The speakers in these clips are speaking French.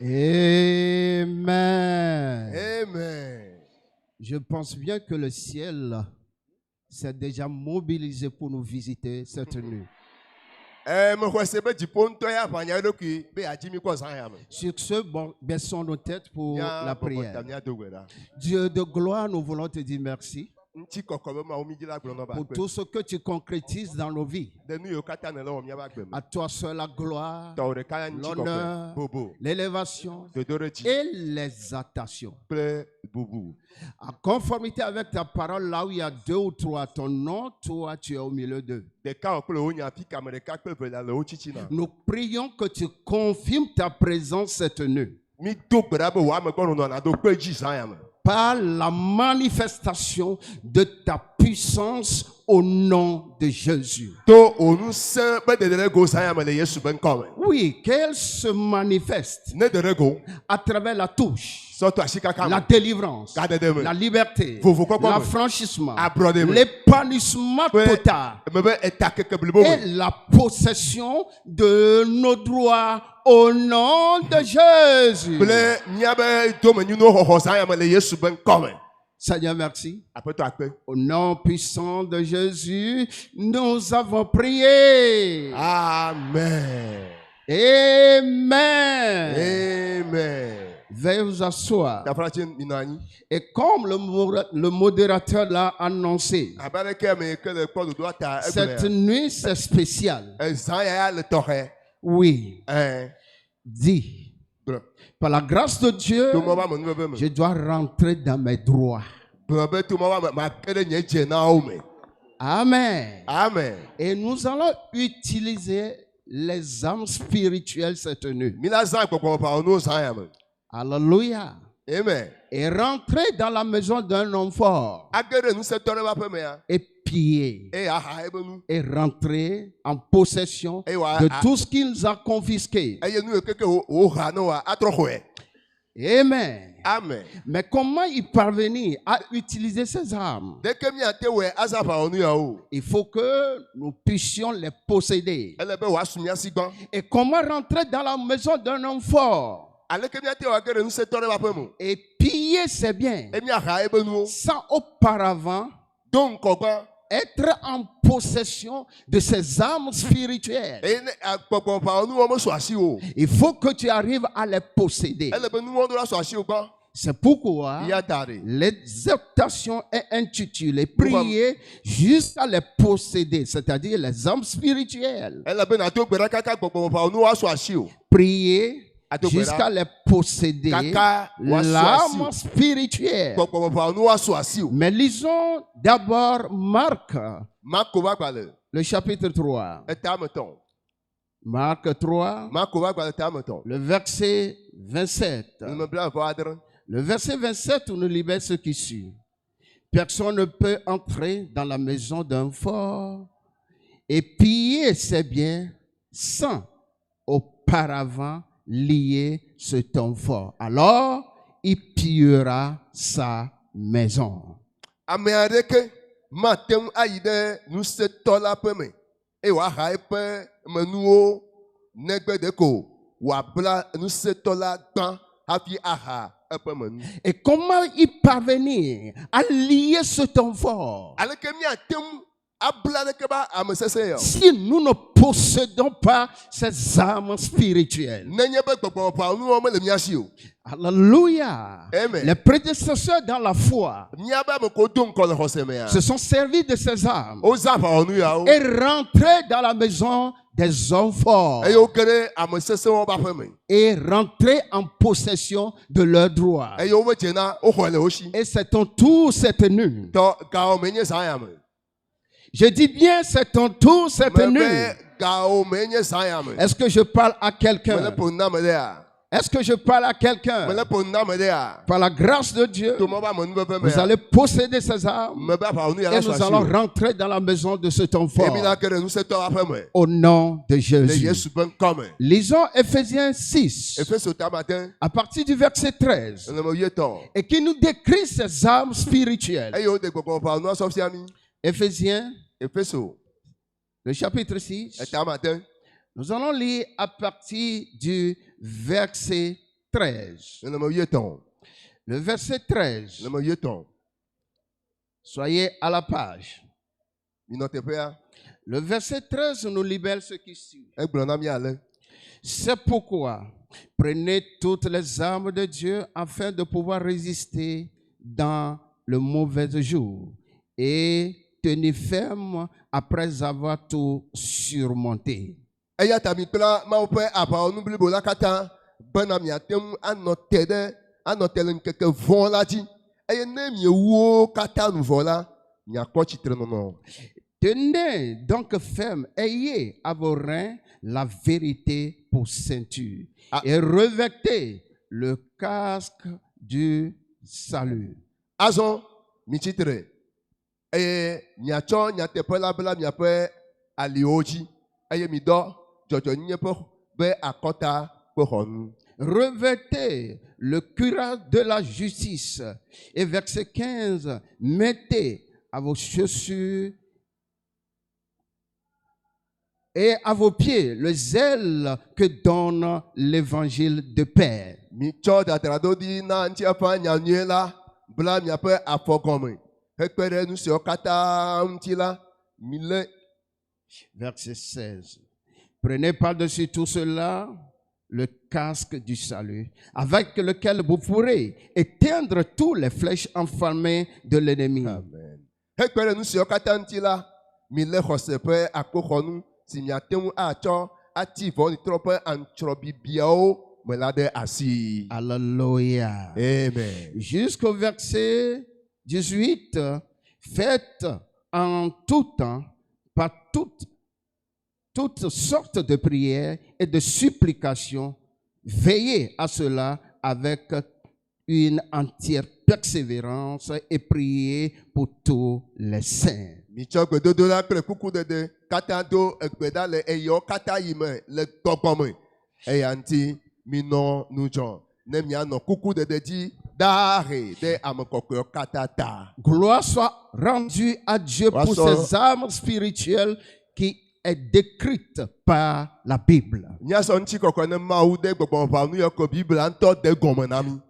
Amen. Amen. Je pense bien que le ciel s'est déjà mobilisé pour nous visiter cette nuit. Sur ce, bon, baissons nos têtes pour la prière. Dieu de gloire, nous voulons te dire merci pour tout ce que tu concrétises dans nos vies. À toi seul la gloire, l'honneur, l'élévation et l'exaltation. En conformité avec ta parole, là où il y a 2 ou 3 ton nom, toi tu es au milieu d'eux. Nous prions que tu confirmes ta présence cette nuit par la manifestation de ta puissance au nom de Jésus. Oui, qu'elle se manifeste à travers la touche, la délivrance, la liberté, l'affranchissement, l'épanouissement total et la possession de nos droits au nom de Jésus. Seigneur, merci. Au nom puissant de Jésus, nous avons prié. Amen. Amen. Amen. Veuillez vous asseoir. Et comme le modérateur l'a annoncé, cette nuit c'est spécial. Oui. Dis. Par la grâce de Dieu, je dois rentrer dans mes droits. Amen. Amen. Et nous allons utiliser les âmes spirituelles cette nuit. Alléluia. Amen. Et rentrer dans la maison d'un homme fort. Et piller. Et rentrer en possession de tout ce qu'il nous a confisqué. Amen. Amen. Mais comment y parvenir à utiliser ces armes? Il faut que nous puissions les posséder. Et comment rentrer dans la maison d'un homme fort? Et piller ses biens sans auparavant être en possession de ces armes spirituelles. Il faut que tu arrives à les posséder. C'est pourquoi l'exhortation est intitulée prier jusqu'à les posséder, c'est-à-dire les âmes spirituelles. Prier jusqu'à les posséder, l'âme spirituelle. Mais lisons d'abord Marc, le chapitre 3. Marc 3, le verset 27. Le verset 27, on nous libère ce qui suit. Personne ne peut entrer dans la maison d'un fort et piller ses biens sans auparavant lier cet homme fort. Alors, il pillera sa maison. Et comment y parvenir à lier cet homme fort? Si nous ne possédons pas ces armes spirituelles. Alléluia. Amen. Les prédécesseurs dans la foi se sont servis de ces armes et rentraient dans la maison des hommes forts et rentraient en possession de leurs droits. Et c'est ton tour cette nuit. Je dis bien, c'est ton tour cette nuit. Est-ce que je parle à quelqu'un? Est-ce que je parle à quelqu'un? Par la grâce de Dieu, vous allez posséder ces armes et nous allons rentrer dans la maison de cet homme fort. Au nom de Jésus. Lisons Ephésiens 6 à partir du verset 13 et qui nous décrit ces armes spirituelles. Ephésiens, le chapitre 6. Nous allons lire à partir du verset 13. Le verset 13. Soyez à la page. Le verset 13 nous libère ce qui suit. C'est pourquoi prenez toutes les armes de Dieu afin de pouvoir résister dans le mauvais jour et tenez ferme après avoir tout surmonté. Tenez donc ferme, ayez à vos reins la vérité pour ceinture et revêtez le casque du salut. Azon, michitre. Eye nyacho nyatepe la bla miape alioji. Eye mido jojo nyepo be akota pohonu. Revêtez le cuirasse de la justice. Et verset 15, mettez à vos chaussures et à vos pieds le zèle que donne l'évangile de paix. Verset 16. Prenez par-dessus tout cela le casque du salut, avec lequel vous pourrez éteindre toutes les flèches enflammées de l'ennemi. Amen. Alléluia. Amen. Jusqu'au verset 18, faites en tout temps, par toutes sortes de prières et de supplications, veillez à cela avec une entière persévérance et priez pour tous les saints. Gloire soit rendue à Dieu pour ses armes spirituelles qui est décrite par la Bible.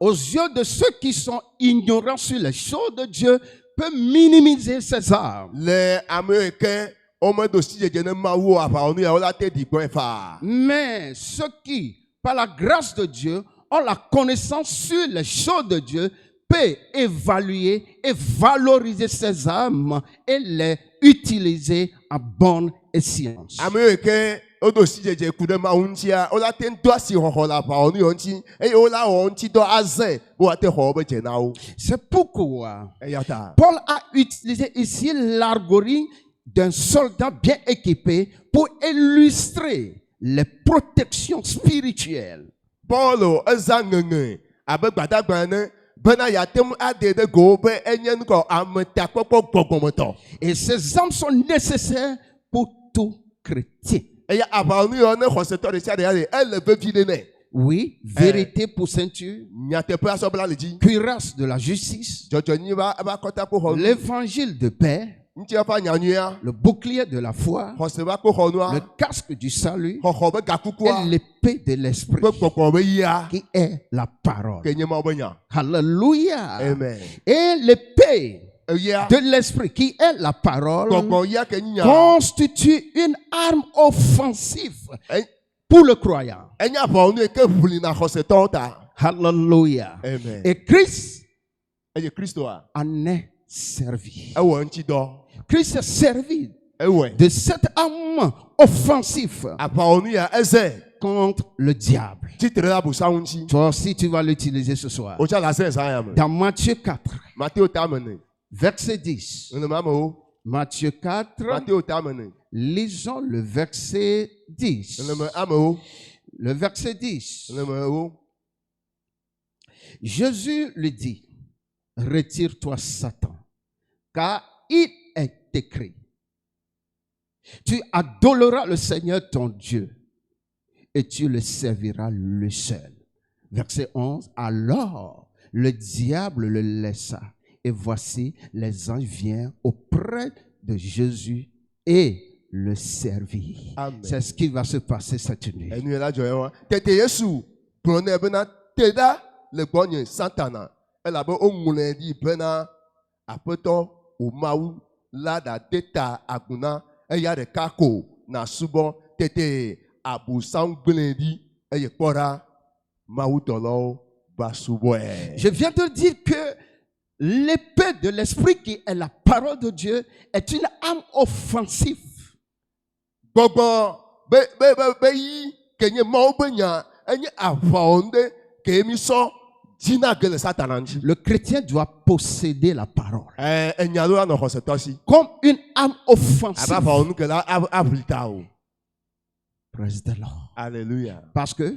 Aux yeux de ceux qui sont ignorants sur les choses de Dieu, peut minimiser ses armes. Mais ceux qui, par la grâce de Dieu, ont la connaissance sur les choses de Dieu, peut évaluer et valoriser ses armes et les utiliser en bonne science. C'est pourquoi Paul a utilisé ici l'allégorie d'un soldat bien équipé pour illustrer les protections spirituelles. Et ces armes sont nécessaires pour tout chrétien. Oui, vérité pour ceinture, cuirasse de la justice, l'évangile de paix, le bouclier de la foi, le casque du salut et l'épée de l'esprit qui est la parole. Alléluia. Amen. Et l'épée de l'esprit qui est la parole constitue une arme offensive pour le croyant. Alléluia. Amen. Et Christ en est servi. Christ est servi de cette arme offensive contre le diable. Toi aussi, tu vas l'utiliser ce soir. Dans Matthieu 4, verset 10. Matthieu 4, lisons le verset 10. Le verset 10. Jésus lui dit, retire-toi Satan, car il est écrit, tu adoreras le Seigneur ton Dieu et tu le serviras le seul. Verset 11, alors le diable le laissa et voici les anges viennent auprès de Jésus et le servit. C'est ce qui va se passer cette nuit. teda le gbɔnye Santana elabe oŋlɔe ɖi bena aƒetɔ o Mawu la ɖade ta aguna eya ɖeka ko na subɔ tete abosam gblẽ ɖi eye kpɔɖa Mawu tɔlawo va subɔe. Je viens de dire que l'épée de l'esprit qui est la parole de Dieu est une arme offensive. Gbɔgbɔ be yi kenye Mawu be nya enye aʋawɔ ŋɖe ke mi sɔ dzina ge le Satana ŋuti. Le chrétien doit posséder la parole enya ɖo anɔ xɔsetɔ si. comme une arme offensive. Abe aʋawɔ nu ke la aʋli ta o. Praise the Lord. Alléluia. Parce que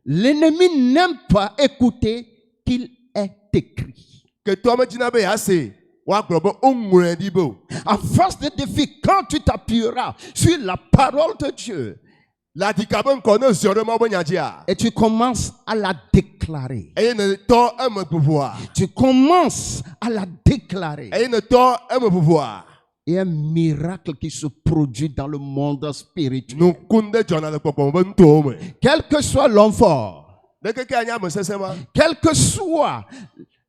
l'ennemi n'aime pas écouter qu'il est écrit. Que toi me dina be yase wa gblɔ be oŋlɔe ɖi be o. En face de défi, quand tu t'appuieras sur la parole de Dieu la dika be ŋkɔ ne ziɔ ɖe Mawu be nya dzia. et tu commences à la déclarer. Eye ne tɔ eme ʋuʋua. Tu commences à la déclarer. Eye ne tɔ eme ʋuʋua. Et un miracle qui se produit dans le monde spirituel. Nukun ɖe dzɔna le gbɔgbɔ be nutowo me. Quel que soit l'homme fort, Ɖekeke anya ame sesẽ ma. quelle que soit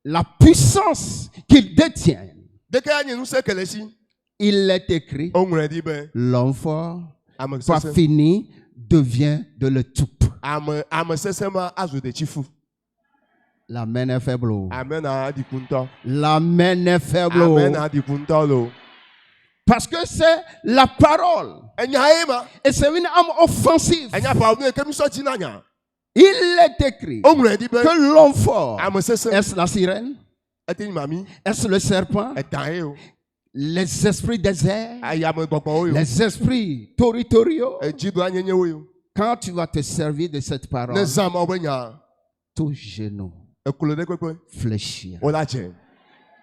la puissance qu'il détient, Ɖeke anye ŋusẽ ke le si. il est écrit, Oŋlɔe ɖi be l'homme fort, ame pas sesẽ. fini, devient de le tout. Ame sesẽ ma azu ɖetsi fu. L'amen est faible. Amen a di kuntɔ. L'amen est faible. Amen a di kuntɔ lo. Parce que c'est la parole. Enya ye ma. Et c'est une arme offensive. Enya pa nu ke mi sɔ dzina nya. Il est écrit Oŋlɔe ɖi be que l'homme fort, ame sesẽ. est-ce la sirène? Ete nyi mami. Est-ce le serpent? Eta ye o. Les esprits des airs? Ayame gbɔgbɔwo yo. Les esprits territoriaux? Edzido anyenyewo yo. Quand tu vas te servir de cette parole, Ne zã Mawu be nya. tout genou Eklo ɖe kpekpe. fléchira. O la dze.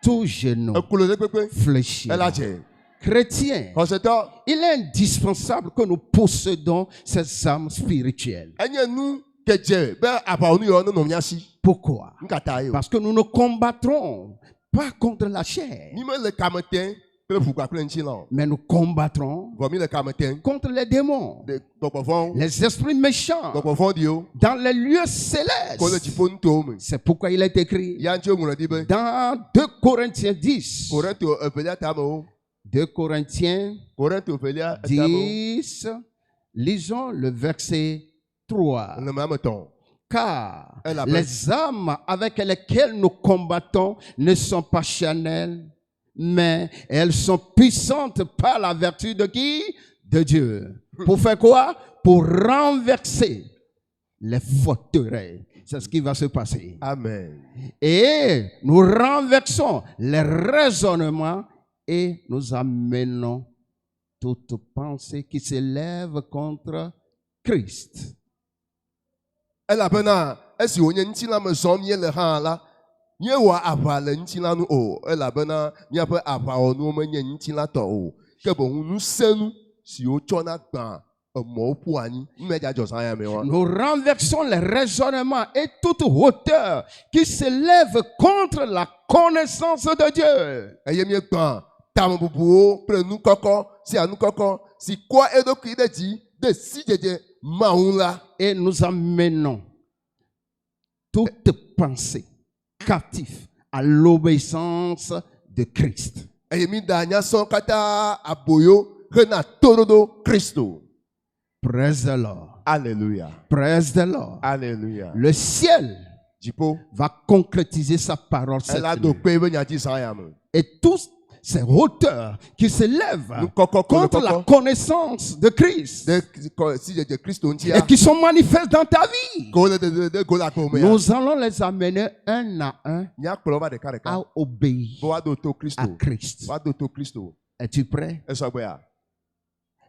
Tout genou Eklo ɖe kpekpe. fléchira. Ela dze. Chrétien, Xɔsetɔ. il est indispensable que nous possédons ces âmes spirituelles. Enye nu ke dze be aʋawɔ nu yɔ ne nɔ mía si. Pourquoi? Nkata ye o. Parce que nous ne combattrons pas contre la chair, Mi me le kame te kple ʋu kpakple ŋuti la o. mais nous combattrons Vɔ mi le kame te. contre les démons, De gbɔgbɔ vɔ̃. les esprits méchants Gbɔgbɔ vɔ̃ ɖiwo. dans les lieux Ko le célestes. dziƒo nutowo me. C'est pourquoi il est écrit Ya ŋuti woŋlɔ ɖi be. dans 2 Corinthiens 10. Korintho evelia tamewo. 2 Corinthiens Korintho evelia tamewo. 10, lisons le verset 3. Le même temps. Car Elle a les âmes avec lesquelles nous combattons ne sont pas charnelles, mais elles sont puissantes par la vertu de qui? De Dieu. Pour faire quoi? Pour renverser les forteresses. C'est ce qui va se passer. Amen. Et nous renversons les raisonnements et nous amenons toute pensée qui s'élève contre Christ. Elabena esi wonye ŋutilã me zɔm míele hã la, míewɔ aʋa le ŋutilã nu o. Elabena míaƒe aʋawɔnuwo menye ŋutilã tɔ o. Ke boŋ ŋusẽnu siwo tsɔna gbã emɔwo ƒu anyi. Mmedza dzɔ zã ya me wa. Nous renversons les raisonnements et toute hauteur qui s'élève contre la connaissance de Dieu. Eye míegbã tame bubuwo kple nukɔkɔ sia nukɔkɔ si kɔa eɖokui ɖe dzi de sidzedze Mawu la. Et nous amenons toute pensée captive à l'obéissance de Christ. Eye mi da nyasɔ katã aboyo hena toɖoɖo Kristo. Praise the Lord. Alléluia. Praise the Lord. Alléluia. Le ciel Dziƒo. va concrétiser sa parole cette Ela do nuit. kpe be nyadzi zã ya me. Et tous ces hauteurs qui s'élèvent Nukɔkɔ contre la connaissance de Christ de sidzedze Kristo et ŋutia. qui sont manifestes dans ta vie, Ko le de go la kpe me ya. nous allons les amener un à un Míakplɔ va ɖeka ɖeka. à obéir Be woaɖo to à Kristo. Christ. Woaɖo to Kristo. Es-tu prêt? Esɔgbea.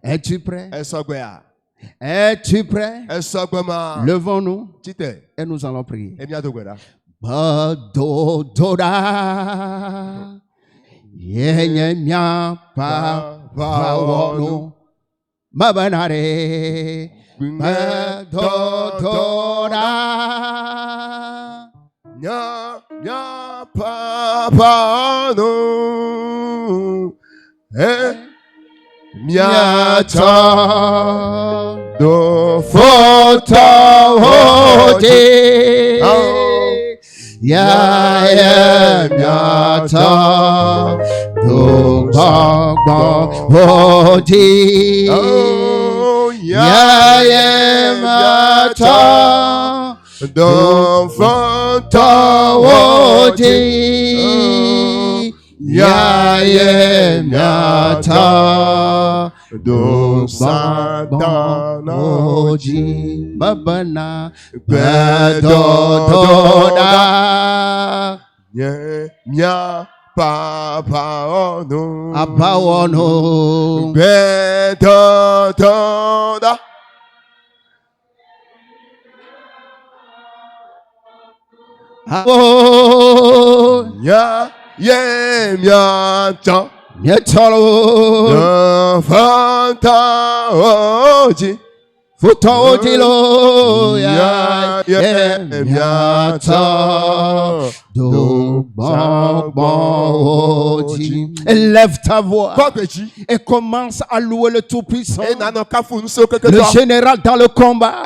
Es-tu prêt? Esɔgbea. Es-tu prêt? Esɔgbe ma. Levons-nous Tsite. et nous allons prier. Míado gbe ɖa. Badododa, yenye miapa vawonu, mabanare, badododa. Nya papa no. Miata Do fota hote Yaye miata Dongba Odi Yaye miata Dongfa Odi Yaye miata Dongba Odi Babana Bedododa Nya Papa ono Abawono Bedododa Nya Ye miata Nyetalo Fanta Oji Futa Ojilo Ya Miata Oji. Élève ta voix et commence à louer le Tout-Puissant, le général dans le combat,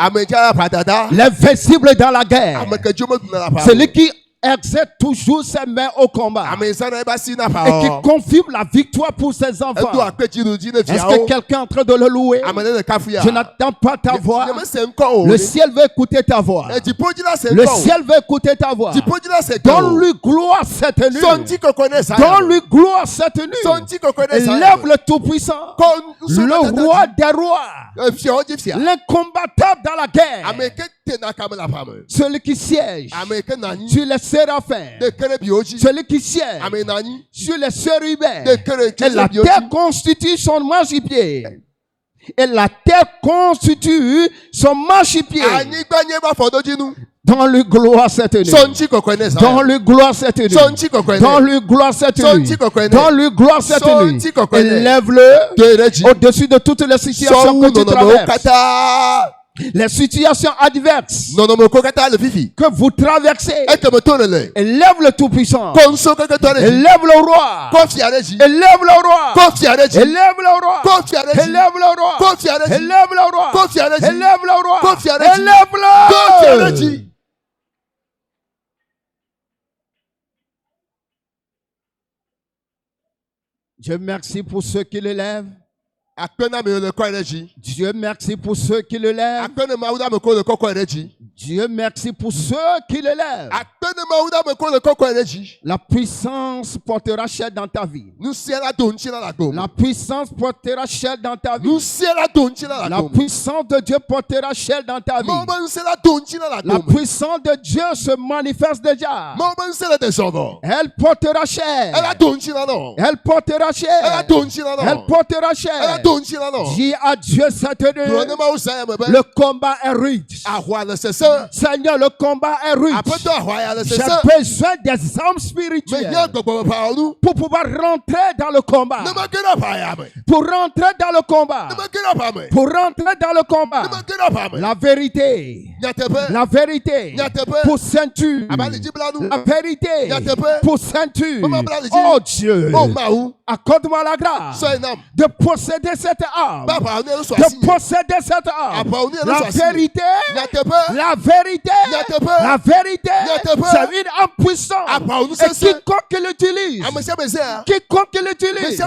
l'invincible dans la guerre, celui qui exerce toujours ses mains au combat et qui confirme la victoire pour ses enfants. Est-ce que quelqu'un est en train de le louer? Je n'attends pas ta voix. Le ciel veut écouter ta voix. Le ciel veut écouter ta voix. Donne-lui gloire cette nuit. Donne-lui gloire cette nuit. Élève le Tout-Puissant, le roi des rois, l'incombattable dans la guerre, celui qui siège sur les séraphins, celui qui siège sur les chérubins. Et la terre constitue son marchepied. Et la terre constitue son marchepied. Donne-lui gloire cette nuit. Donne-lui gloire cette nuit. Donne-lui gloire cette nuit. Donne-lui gloire cette nuit. Élève-le au-dessus de toutes les situations que tu traverses. Les situations adverses que vous traversez. Élève le Tout-Puissant. Élève le roi. Élève le roi. Élève le roi. Élève le roi. Élève le roi. Élève le roi. Élève-le. Dieu merci pour ceux qui l'élèvent. Dieu merci pour ceux qui le lèvent. Dieu merci pour ceux qui le lèvent. La puissance portera chair dans ta vie. La puissance portera chair dans ta vie. La puissance de Dieu portera chair dans ta vie. La puissance de Dieu se manifeste déjà. Elle portera chair. Elle portera chair. Elle portera chair. Dis à Dieu cette nuit, le combat est rude. Seigneur, le combat est rude. J'ai besoin des âmes spirituelles pour pouvoir rentrer dans le combat. Pour rentrer dans le combat. Pour rentrer dans le combat. La vérité. La vérité. Pour ceinture. La vérité. Pour ceinture. Oh Dieu. Accorde-moi la grâce de posséder cette âme. De posséder cette âme. La vérité. La vérité. La vérité. C'est une âme puissante. Et quiconque l'utilise. Quiconque l'utilise.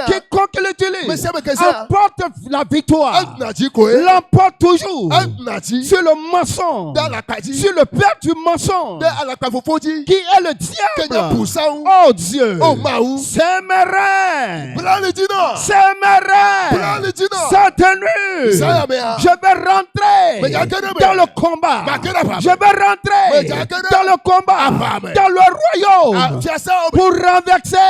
Quiconque l'utilise. Emporte la victoire. L'emporte toujours. Sur le mensonge. Sur le père du mensonge. Qui est le diable. Oh Dieu. C'est mes rêves. C'est mes rêves. Cette nuit, je vais rentrer dans le combat. Je vais rentrer dans le combat, dans le royaume, pour renverser,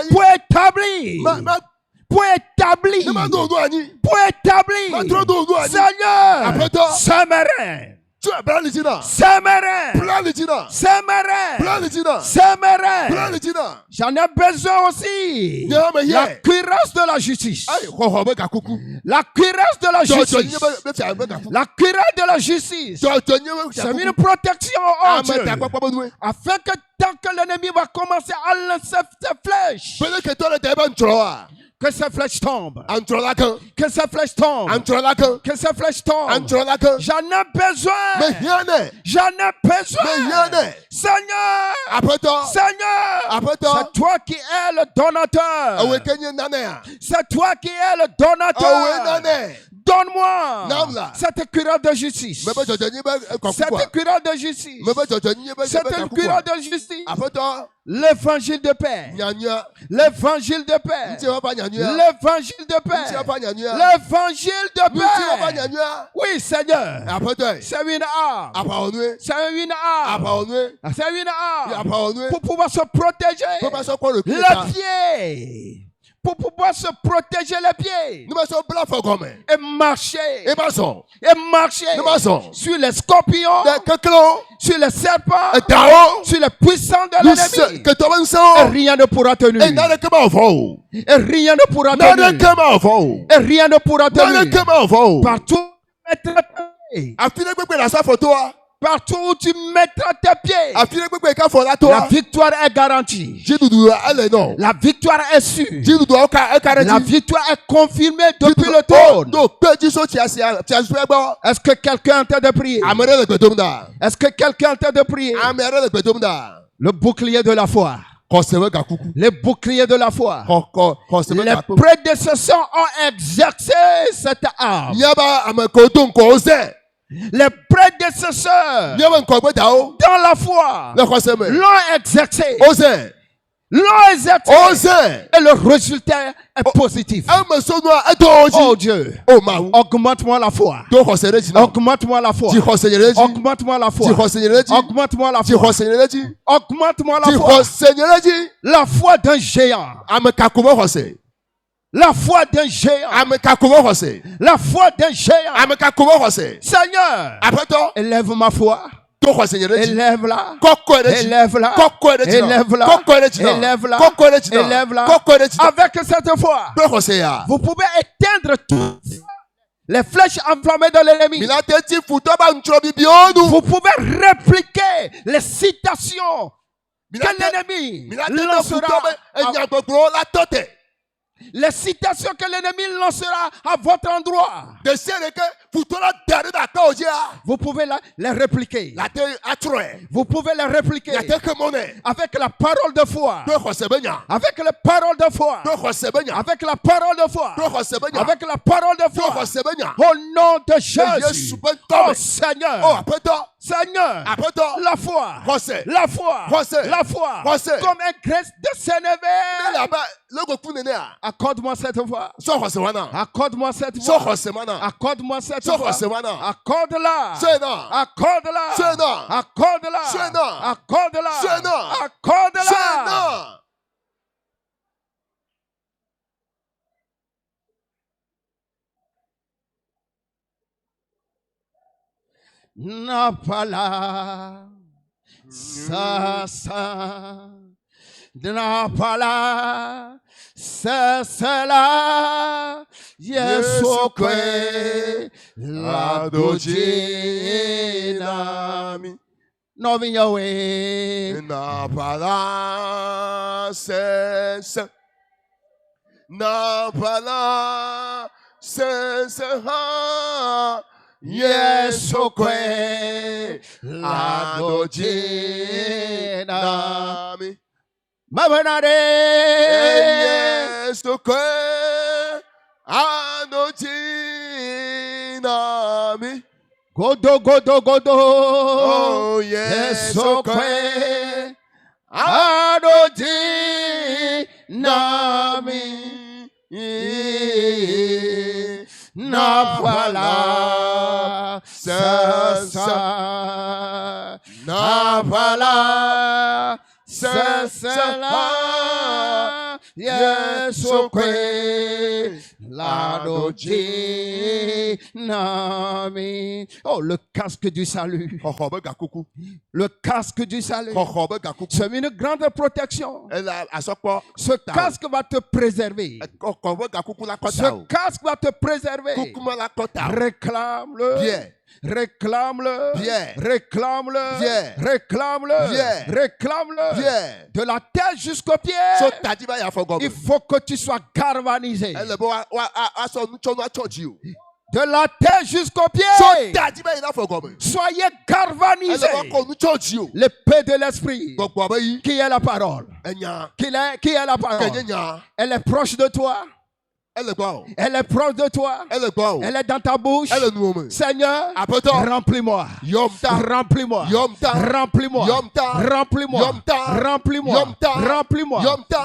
pour établir, Seigneur, c'est mes rêves. J'en ai besoin aussi. La cuirasse de la justice. La cuirasse de la justice. La cuirasse de la justice. C'est une protection, oh Dieu, afin que tant que l'ennemi va commencer à lancer ses flèches, Que ces flèches tombent. Antrolakan. Que ces flèches tombent. Antrolakan. Que ces flèches tombent. Antrolakan. J'en ai besoin. Mehiane. J'en ai besoin. Mehiane. Seigneur. Apoto. Seigneur. Apoto. C'est toi qui es le donateur. Awekenye nane. C'est toi qui es le donateur. Awe nane. Donne-moi Namla. cette cuirasse de justice. Mebe jojoni be kokukwa. Cette cuirasse de justice. Mebe jojoni be Cette cuirasse de justice. Apoto. L'évangile de paix. Nyanya. L'évangile de paix. Nyanya. L'évangile de paix. Nyanya. L'évangile de paix. Nyanya. Oui, Seigneur. Apoto. C'est une arme. Apaonwe. C'est une arme. Apaonwe. C'est une arme. Apaonwe. Pour pouvoir se protéger. Papa so ko le pied. Les pieds. Pour pouvoir se protéger les pieds. Nous so bla fo comme. Et marcher. Et mason. Et marcher. Nous mason. Sur les scorpions. De keklo. Sur les serpents. Et tao. Sur les puissants de l'ennemi. Que toi so. Et rien ne pourra tenir. Et n'a que ma fo. Et rien ne pourra tenir. N'a que ma fo. Et rien ne pourra tenir. N'a que ma fo. Partout. Afile gbegbe la sa photo. Partout où tu mettras tes pieds, la victoire est garantie. La victoire est sûre. La victoire est confirmée depuis le trône. Est-ce que quelqu'un est en train de prier? Est-ce que quelqu'un est en train de prier? Le bouclier de la foi. Les boucliers de la foi. Les prédécesseurs ont exercé cette arme. Les prédécesseurs dans la foi l'ont exercé. L'ont exercé. Et le résultat est positif. Oh Dieu, augmente-moi la foi. Augmente-moi la foi. Augmente-moi la foi. Augmente-moi la foi. Augmente-moi la foi. La foi d'un géant. La foi d'un géant. La foi d'un géant. Seigneur, élève ma foi. Élève-la. Élève-la. Élève-la. Élève-la. Élève-la. Avec cette foi, vous pouvez éteindre toutes les flèches enflammées de l'ennemi. Vous pouvez répliquer les citations que l'ennemi lancera. Les citations que l'ennemi lancera à votre endroit. Vous pouvez les répliquer. Vous pouvez les répliquer. Avec la parole de foi. Avec la parole de foi. Avec la parole de foi. Avec la parole de foi. Au nom de Jésus. Oh Seigneur. Seigneur. La foi. La foi. La foi. Comme un grain de sénévé. Accorde-moi cette voix. Accorde-moi cette voix. Accorde-moi cette voix. Accorde-la. Accorde-la. Accorde-la. Accorde-la. Accorde-la. Napala. Sa. Napala. C'est cela, Yesu kwe, la dojina mi, novi Yahweh, na pala sense, na pala sense ha, Yesu kwe, la dojina mi. Mabanare Yesu kwe anotina mi godo oh Yesu kwe anotina mi na voilà ça na voilà c'est cela, Yesu kwe, la dojina mi. Oh, le casque du salut. Le casque du salut. C'est une grande protection. Ce casque va te préserver. Ce casque va te préserver. Réclame-le. Réclame-le. Viens. Réclame-le. Viens. Réclame-le. Viens. Réclame-le. Viens. De la tête jusqu'aux pieds. Il faut que tu sois galvanisé. De la tête jusqu'aux pieds. Soyez galvanisés. L'épée de l'esprit. Qui est la parole? Qui est la parole? Elle est proche de toi. Elle est proche de toi. Elle est dans ta bouche. Seigneur, remplis-moi. Remplis-moi. Remplis-moi. Remplis-moi. Remplis-moi. Remplis-moi.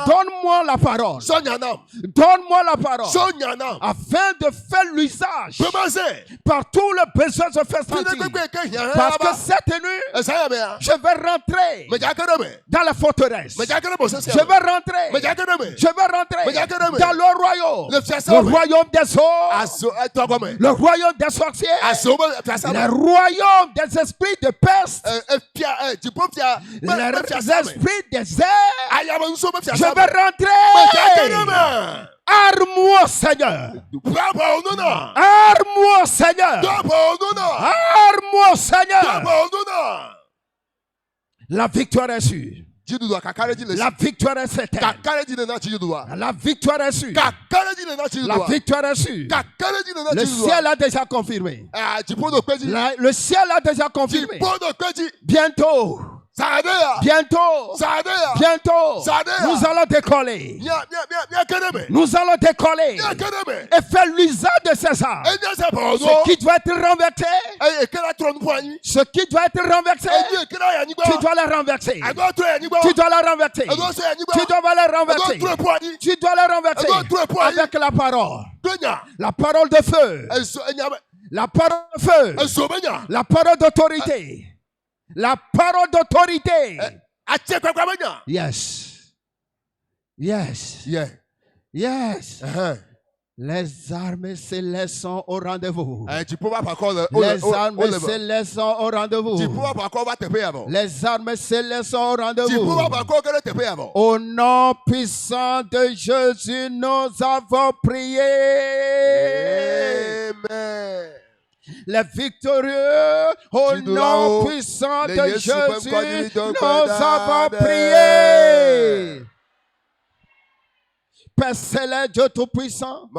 Donne-moi la parole. Donne-moi la parole. Afin de faire l'usage. Par tout le besoin se fait sentir. Parce que cette nuit, je vais rentrer dans la forteresse. Je vais rentrer. Je vais rentrer dans le royaume. Le royaume des eaux, le royaume des sorciers, le royaume des esprits de peste, les esprits des airs. Je vais rentrer. Arme-moi, Seigneur. Arme-moi, Seigneur. Arme-moi, Seigneur. La victoire est sûre. La victoire est certaine. La victoire est sûre. La victoire est sûre. Le ciel a déjà confirmé. Le ciel a déjà confirmé. Bientôt. Bientôt, bientôt, nous allons décoller. Nous allons décoller et faire l'usage de ces armes. Ce qui doit être renversé, ce qui doit être renversé, tu dois le renverser. Tu dois le renverser. Tu dois le renverser. Tu dois le renverser avec la parole. La parole de feu. La parole de feu. La parole d'autorité. La parole d'autorité. Yes. Yes. Yeah. Yes. Les armes célestes sont au rendez-vous. Les armes célestes sont au rendez-vous. Les armes célestes sont au rendez-vous. Au nom puissant de Jésus, nous avons prié. Amen. Les victorieux, au nom puissant de Jésus, nous avons prié. Père céleste, Dieu Tout-Puissant,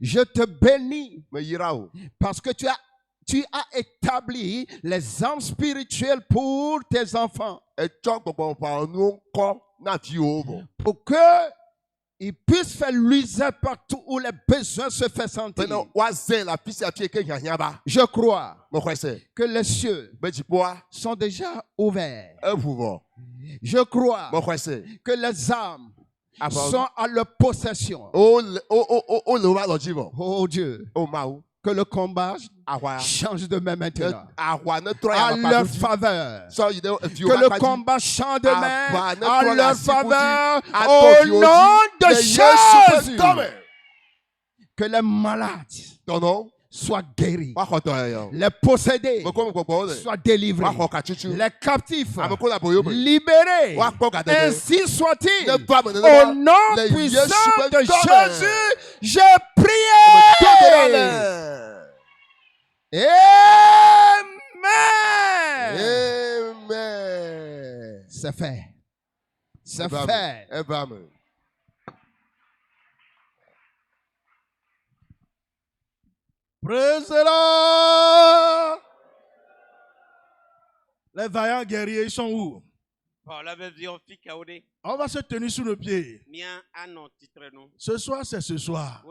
je te bénis parce que tu as établi les armes spirituelles pour tes enfants. Pour que ils puissent faire l'usage partout où les besoins se font sentir. Je crois que les cieux sont déjà ouverts. Je crois que les âmes sont à leur possession. Oh Dieu, que le combat change de main maintenant. À leur faveur. Que le combat change de main à leur faveur. Au nom de Jésus. Que les malades soient guéris. Les possédés soient délivrés. Les captifs libérés. Ainsi soit-il. Au nom puissant de Jésus, j'ai prié. Amen. Amen. C'est fait. C'est fait. Amen. Praise the Lord. Les vaillants guerriers, ils sont où? On va se tenir sous le pied. Ce soir, c'est ce soir.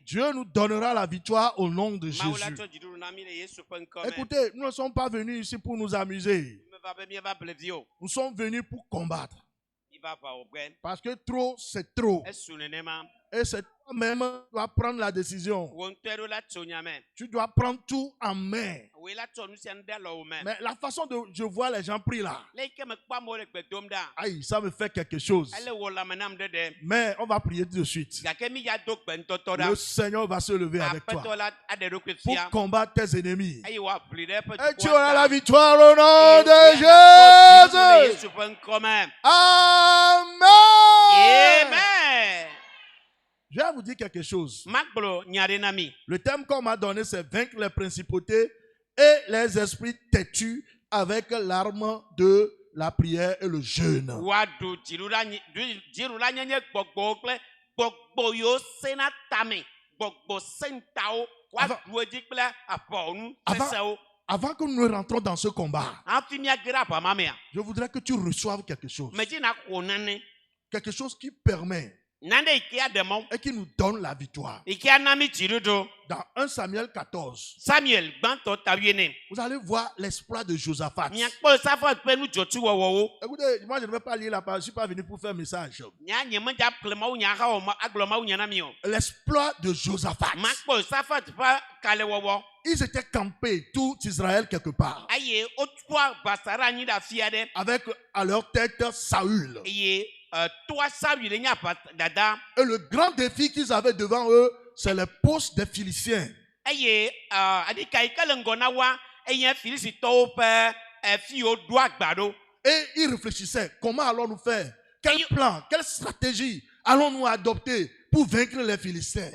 Dieu nous donnera la victoire au nom de Jésus. Écoutez, nous ne sommes pas venus ici pour nous amuser. Nous sommes venus pour combattre. Parce que trop, c'est trop. Et c'est toi-même qui dois prendre la décision. Tu dois prendre tout en main. Mais la façon dont je vois les gens pris là, aïe, ça me fait quelque chose. Mais on va prier tout de suite. Le Seigneur va se lever avec toi pour combattre tes ennemis. Et tu auras la victoire au nom de Jésus. Amen. Amen. Je vais vous dire quelque chose. Le thème qu'on m'a donné, c'est vaincre les principautés et les esprits têtus avec l'arme de la prière et le jeûne. Avant que nous ne rentrons dans ce combat, je voudrais que tu reçoives quelque chose. Quelque chose qui permet et qui nous donne la victoire. Dans 1 Samuel 14, vous allez voir l'exploit de Josaphat. Écoutez, moi je ne vais pas lire la parole, je ne suis pas venu pour faire un message. L'exploit de Josaphat. Ils étaient campés, tout Israël quelque part, avec à leur tête Saül. Et le grand défi qu'ils avaient devant eux, c'est les postes des Philistins. Et ils réfléchissaient, comment allons-nous faire? Quel plan, quelle stratégie allons-nous adopter pour vaincre les Philistins?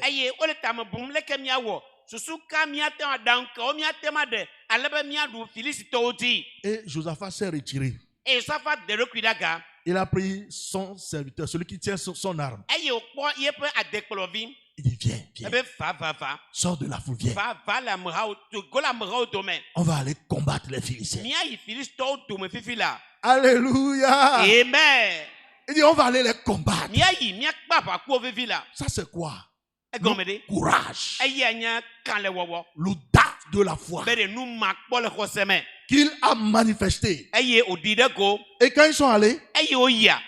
Et Josaphat s'est retiré. Il a pris son serviteur, celui qui tient son arme. Il dit, viens, viens. Sors de la foule, viens. On va aller combattre les Philistins. Alléluia. Amen. Il dit, on va aller les combattre. Ça c'est quoi? Le courage. L'audace de la foi qu'il a manifesté. Et quand ils sont allés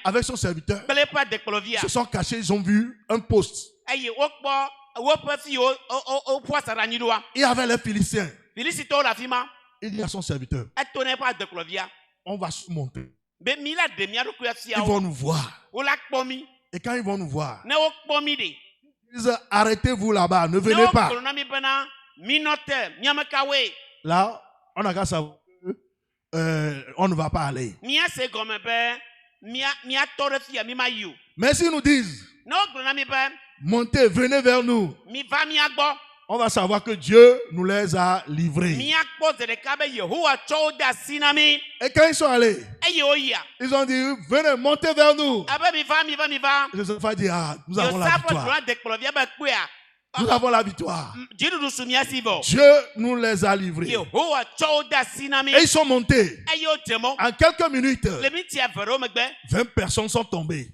avec son serviteur, ils se sont cachés, ils ont vu un poste. Il y avait les Philistins. Il dit à son serviteur, on va se monter. Ils vont nous voir. Et quand ils vont nous voir, ils disent, arrêtez-vous là-bas, ne venez pas. Là, on a qu'à savoir, on ne va pas aller. Mais s'ils nous disent, montez, venez vers nous, on va savoir que Dieu nous les a livrés. Et quand ils sont allés, ils ont dit, venez, montez vers nous. Josaphat dit, ah, nous avons la victoire. Nous avons la victoire. Dieu nous les a livrés. Et ils sont montés. En quelques minutes, 20 personnes sont tombées.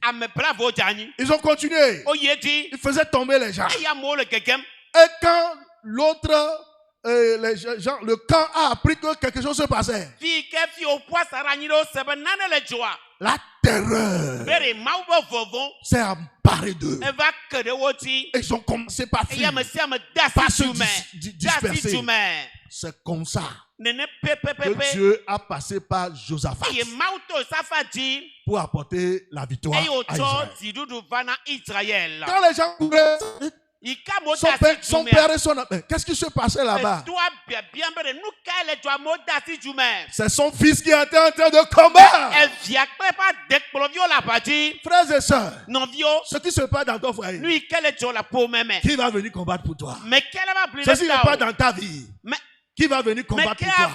Ils ont continué. Ils faisaient tomber les gens. Et quand l'autre, le camp a appris que quelque chose se passait, la terreur s'est emparée d'eux. Et ils ont commencé par fuir, par se disperser. C'est comme ça que Dieu a passé par Josaphat pour apporter la victoire à Israël. Quand les gens couraient, son père et son mère, qu'est-ce qui se passait là-bas? C'est son fils qui était en train de combattre. Frères et sœurs, ce qui se passe dans ton foyer, qui va venir combattre pour toi? Ce qui se passe dans ta vie, qui va venir combattre pour toi?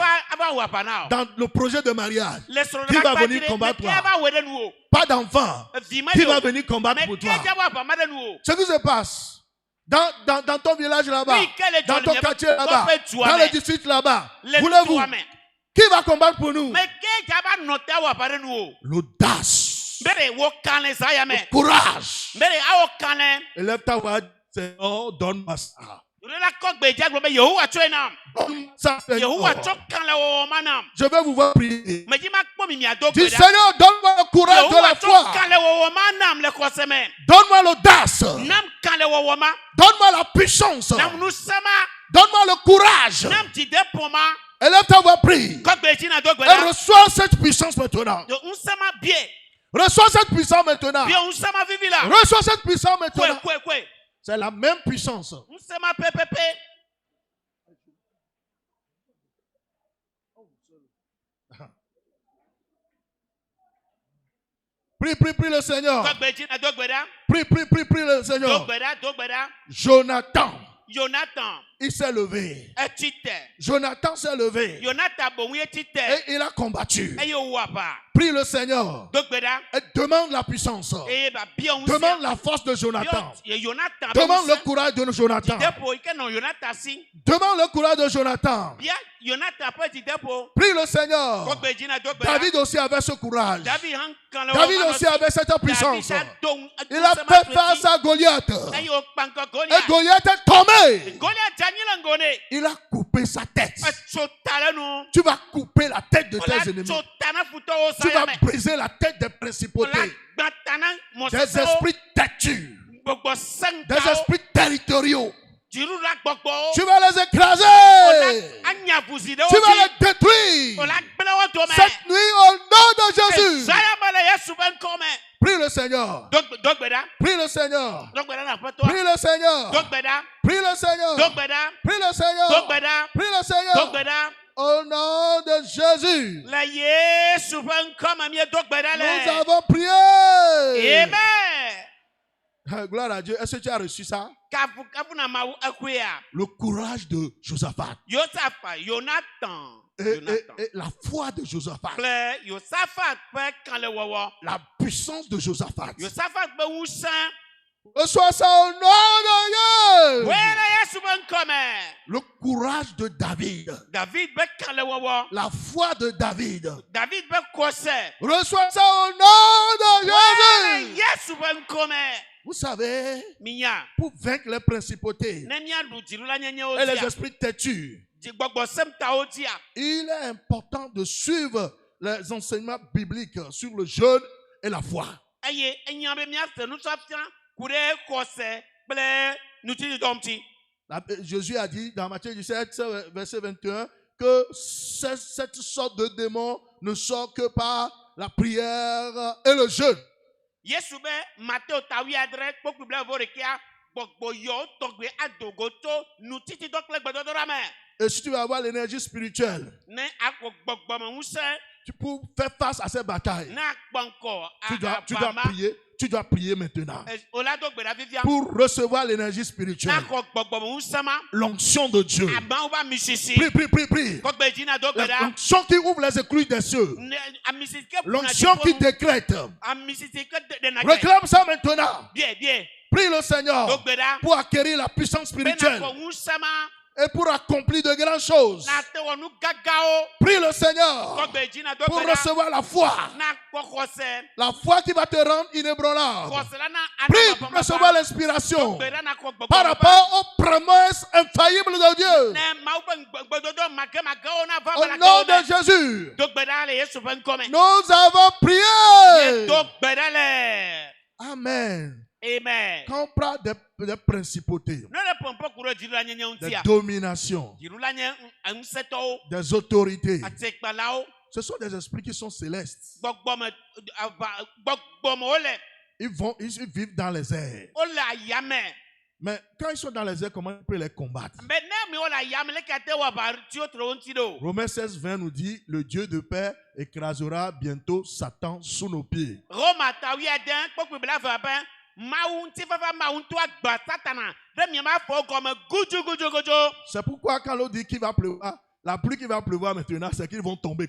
Dans le projet de mariage, qui va venir combattre pour toi? Pas d'enfant, qui va venir combattre pour toi? Ce qui se passe dans ton village là-bas, dans ton quartier là-bas, dans le district là-bas, voulez-vous? Qui va combattre pour nous? L'audace, le courage. Élève ta voix, Seigneur, donne-moi ça. Je vais vous voir prier. Dis, Seigneur, donne-moi le courage de la foi. Donne-moi l'audace. Donne-moi la puissance. Donne-moi le courage. Élève ta voix, prie. Et reçois cette puissance maintenant. Reçois cette puissance maintenant. Reçois cette puissance maintenant. C'est la même puissance. Prie Prie le Seigneur. Prie le Seigneur. Jonathan. Il s'est levé. Jonathan s'est levé. Et il a combattu. Prie le Seigneur. Et demande la puissance. Demande la force de Jonathan. Demande le courage de Jonathan. Demande le courage de Jonathan. Prie le Seigneur. David aussi avait ce courage. David aussi avait cette puissance. Il a fait face à Goliath. Et Goliath est tombé. Il a coupé sa tête. Tu vas couper la tête de tes ennemis. Tu vas briser la tête des principautés. Des esprits têtus. Des esprits territoriaux. Tu vas les écraser. Tu vas les détruire. Cette nuit, au nom de Jésus. Prie le Seigneur. Prie le Seigneur. Prie le Seigneur. Prie le Seigneur. Prie le Seigneur. Prie le Seigneur. Au nom de Jésus. Nous avons prié. Amen. Gloire à Dieu. Est-ce que tu as reçu ça? Le courage de Josaphat. Et la foi de Josaphat. La puissance de Josaphat. Reçois ça au nom de Dieu. Le courage de David. La foi de David. Reçois ça au nom de Jésus. Vous savez, pour vaincre les principautés et les esprits têtus, il est important de suivre les enseignements bibliques sur le jeûne et la foi. Jésus a dit dans Matthieu 17, verset 21, que cette sorte de démon ne sort que par la prière et le jeûne. Et si tu vas avoir l'énergie spirituelle, pour faire face à ces batailles, tu dois prier maintenant pour recevoir l'énergie spirituelle, l'onction de Dieu. Prie. L'onction qui ouvre les écluses des cieux, l'onction qui décrète. Réclame ça maintenant. Prie le Seigneur pour acquérir la puissance spirituelle et pour accomplir de grandes choses. Prie le Seigneur pour recevoir la foi. La foi qui va te rendre inébranlable. Prie pour recevoir l'inspiration par rapport aux promesses infaillibles de Dieu. Au nom de Jésus, nous avons prié. Amen. Amen. Quand on parle des principautés, des dominations, des autorités, ce sont des esprits qui sont célestes. Ils vivent dans les airs. Mais quand ils sont dans les airs, comment on peut les combattre? Romains 16, 20 nous dit, le Dieu de paix écrasera bientôt Satan sous nos pieds. C'est pourquoi quand l'on dit qu'il va pleuvoir, la pluie qui va pleuvoir maintenant, c'est qu'ils vont tomber.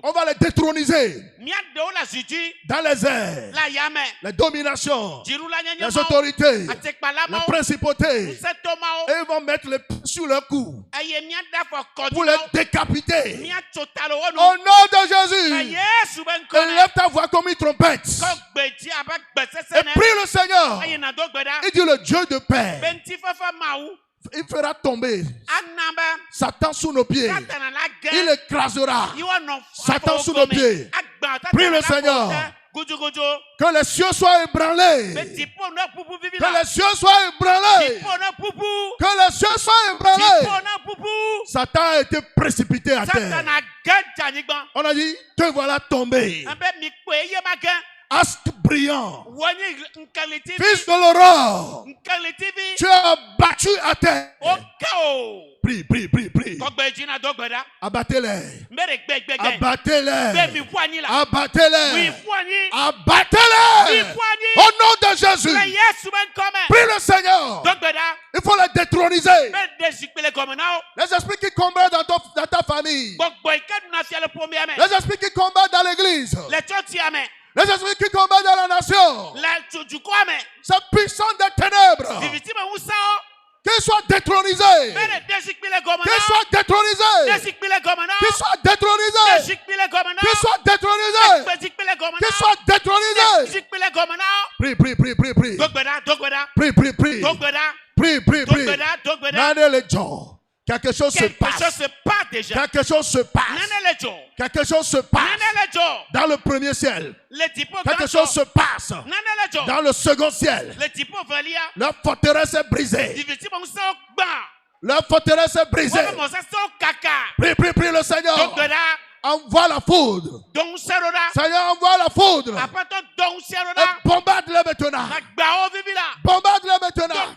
On va les détroniser dans les airs. Les dominations, les autorités, les principautés. Et ils vont mettre les pieds sur leur cou pour les décapiter. Au nom de Jésus, élève ta voix comme une trompette et prie le Seigneur. Il dit le Dieu de paix, il fera tomber Satan sous nos pieds. Il écrasera Satan sous nos pieds. Prie le Seigneur. Que les cieux soient ébranlés. Que les cieux soient ébranlés. Que les cieux soient ébranlés. Satan a été précipité à terre. On a dit, te voilà tombé. Astre brillant, fils de l'aurore, tu es battu à terre. Prie, prie, prie, prie. Abattez-les. Abattez-les. Abattez-les. Abattez-les. Au nom de Jésus. Prie le Seigneur. Il faut les détroniser. Les esprits qui combattent dans ta famille. Les esprits qui combattent dans l'église. Les esprits qui combattent dans la nation. C'est puissant des ténèbres. Qu'ils soient détronisés. Qu'ils soient détronisés. Qu'ils soient détronisés. Qu'ils soient détronisés. Qu'ils soient détronisés. Prie, prie, prie, prie, prie. Prie, prie, prie. Prie, prie, prie. Nane le John. Quelque chose se passe. Déjà. Quelque chose se passe. Quelque chose se passe dans le premier ciel. Quelque chose se passe dans le second ciel. Leur forteresse est brisée. Leur forteresse est brisée. Prie, prie, prie le Seigneur. Envoie la foudre. Seigneur, envoie la foudre. Et bombarde-les maintenant. Bombarde-les maintenant.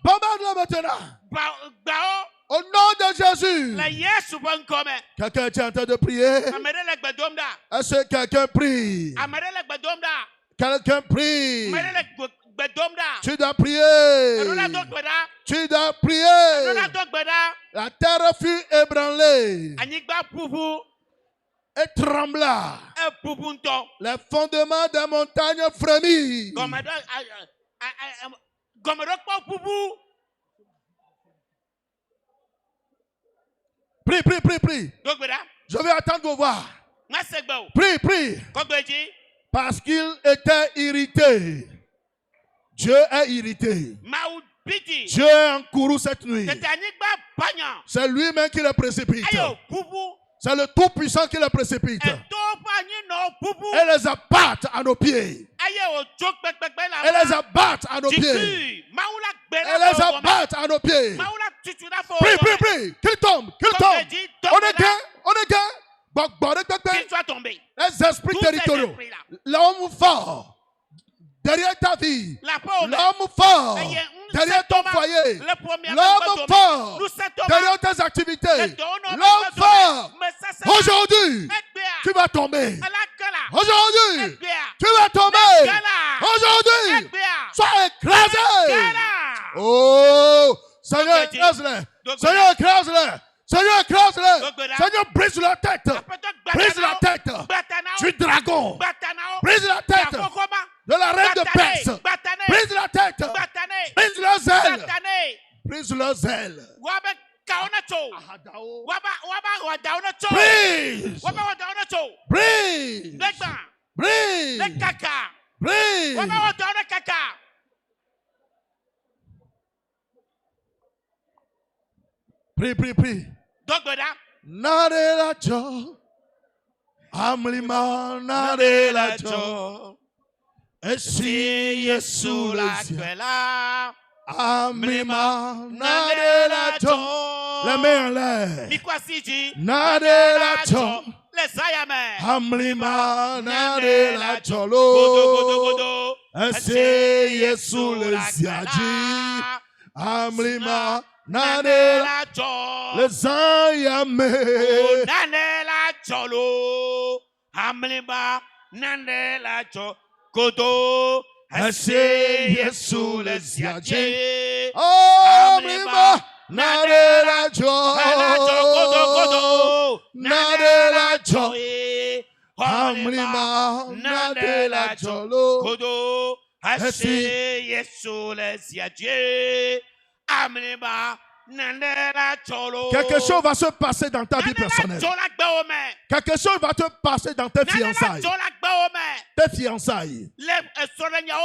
Bombarde-les maintenant. Au nom de Jésus. Quelqu'un est en train de prier. Est-ce que quelqu'un prie? Quelqu'un prie. Tu dois prier. Tu dois prier. La terre fut ébranlée et trembla. Les fondements des montagnes frémissent. Prie, prie, prie, prie. Je vais attendre vos voix. Prie, prie. Parce qu'il était irrité. Dieu est irrité. Dieu est en courroux cette nuit. C'est lui-même qui le précipite. C'est le Tout-Puissant qui le précipite. Et les abatte à nos pieds. Et les abatte à nos pieds. Et les abatte à nos pieds. Prie, prie, prie. Qu'il tombe, qu'il tombe. On est gain, on est gain. Les esprits territoriaux. L'homme fort. Derrière ta vie. L'homme fort. Derrière ton foyer. L'homme fort. Derrière tes activités. L'homme fort. Aujourd'hui, tu vas tomber. Aujourd'hui, tu vas tomber. Aujourd'hui, sois écrasé. Oh, Seigneur, écrase-les. Seigneur, écrase-les. Seigneur, écrase-les. Seigneur, brise la tête. Brise la tête du dragon. Brise la tête de la reine de Perse. Brise la tête. Brise leurs ailes. Brise leurs ailes. Brise. Brise. Brise. Brise. Prie, prie, prie. Nare la jo. Amlima nare la jo. Esi Yesu la Amlima nare la jo. La main en l'air. Nare la jo. Amlima nare la jo lo. Esi Yesu le ziaji. Amlima nane la jo. Les ayame. Nane la jolo. Amlima nane la jo. Kodo. Ese Yesu le ziaje. Amlima nane la jo. Nane la jo. Amlima nane la jolo. Kodo. Ese Yesu le ziaje. Quelque chose va se passer dans ta vie personnelle. Quelque chose va te passer dans tes fiançailles. Tes fiançailles.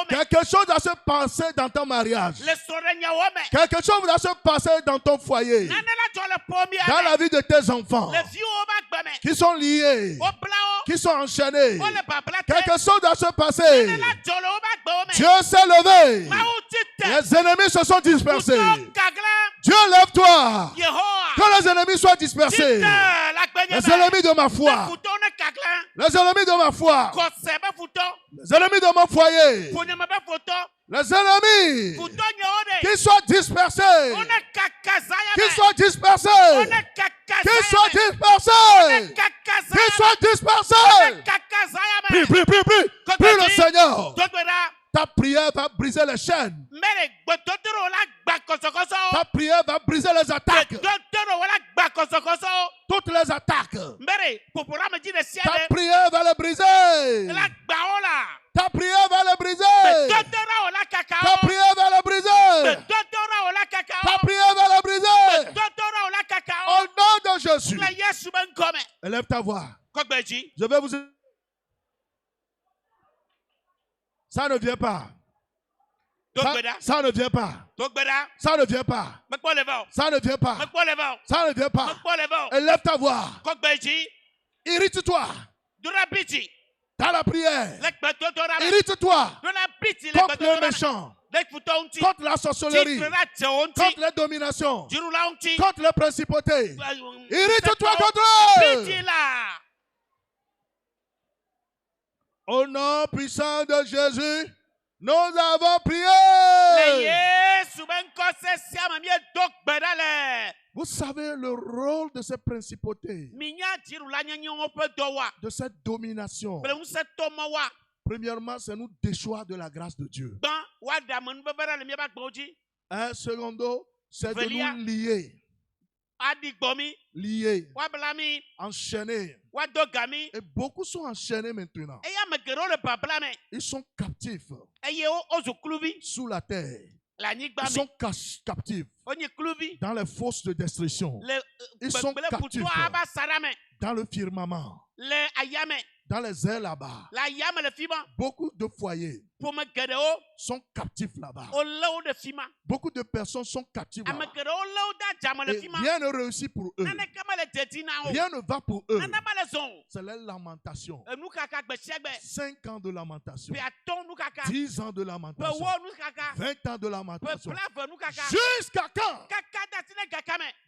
Quelque chose va se passer dans ton mariage. Quelque chose va se passer dans ton foyer. Dans la vie de tes enfants. Qui sont liés. Qui sont enchaînés. Quelque chose va se passer. Dieu s'est levé. Les ennemis se sont dispersés. Dieu, lève-toi. Que les ennemis soient dispersés. Les ennemis de ma foi. Les ennemis de ma foi. Les ennemis de mon foyer. Les ennemis qui soient dispersés. Qui soient dispersés. Qui soient dispersés. Qui soient dispersés. Prie, prie, prie, prie. Prie le Seigneur. Ta prière va briser les chaînes. Ta prière va briser les attaques. Toutes les attaques. Ta prière va les briser. Ta prière va les briser. Ta prière va les briser. Ta prière va les briser. Au nom de Jésus. Élève ta voix. Je vais vous... Ça ne vient pas. Ça ne vient pas. Ça ne vient pas. Ça ne vient pas. Ça ne vient pas. Élève ta voix. Irrite-toi. Dans la prière. Irrite-toi. Contre le méchant. Contre la sorcellerie. Contre les dominations. Contre les principautés. Irrite-toi contre eux. Au nom puissant de Jésus, nous avons prié. Vous savez le rôle de ces principautés, de cette domination. Premièrement, c'est nous déchoir de la grâce de Dieu. Un secondo, c'est de nous lier. Liés, enchaînés. Et beaucoup sont enchaînés maintenant. Ils sont captifs sous la terre. Ils sont captifs dans les fosses de destruction. Ils sont captifs dans le firmament, dans les airs là-bas. Beaucoup de foyers sont captifs là-bas. Beaucoup de personnes sont captives là-bas. Et rien ne réussit pour eux. Rien ne va pour eux. C'est la lamentation. 5 ans de lamentation. 10 ans de lamentation. 20 ans de lamentation. Jusqu'à quand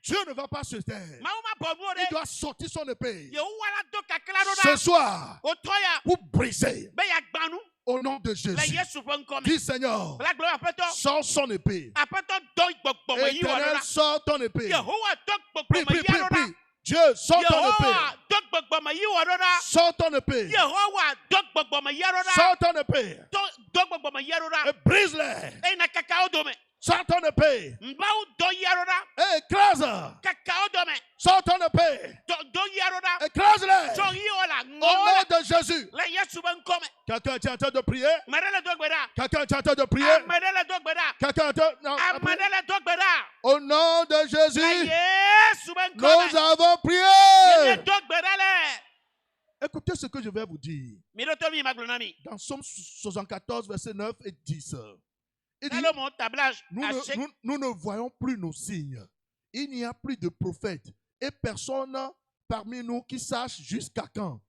Dieu ne va pas se taire. Il doit sortir son épée ce soir pour briser. Au nom de Jésus, dis Seigneur, sors son épée. Éternel, sors ton épée. Prie, prie, prie, prie. Dieu, sors ton épée. Sors ton épée. Sors ton épée. Et brise-les. Sors ton épée. Et écrase. Sors ton épée. Écrase-les. Au nom de Jésus. Quelqu'un est en train de prier. Quelqu'un est en train de prier. Quelqu'un est en train de prier. Au nom de Jésus, nous avons prié. Écoutez ce que je vais vous dire. Dans Somme 74, versets 9 et 10. Il dit, nous ne voyons plus nos signes. Il n'y a plus de prophètes et personne parmi nous qui sache jusqu'à quand.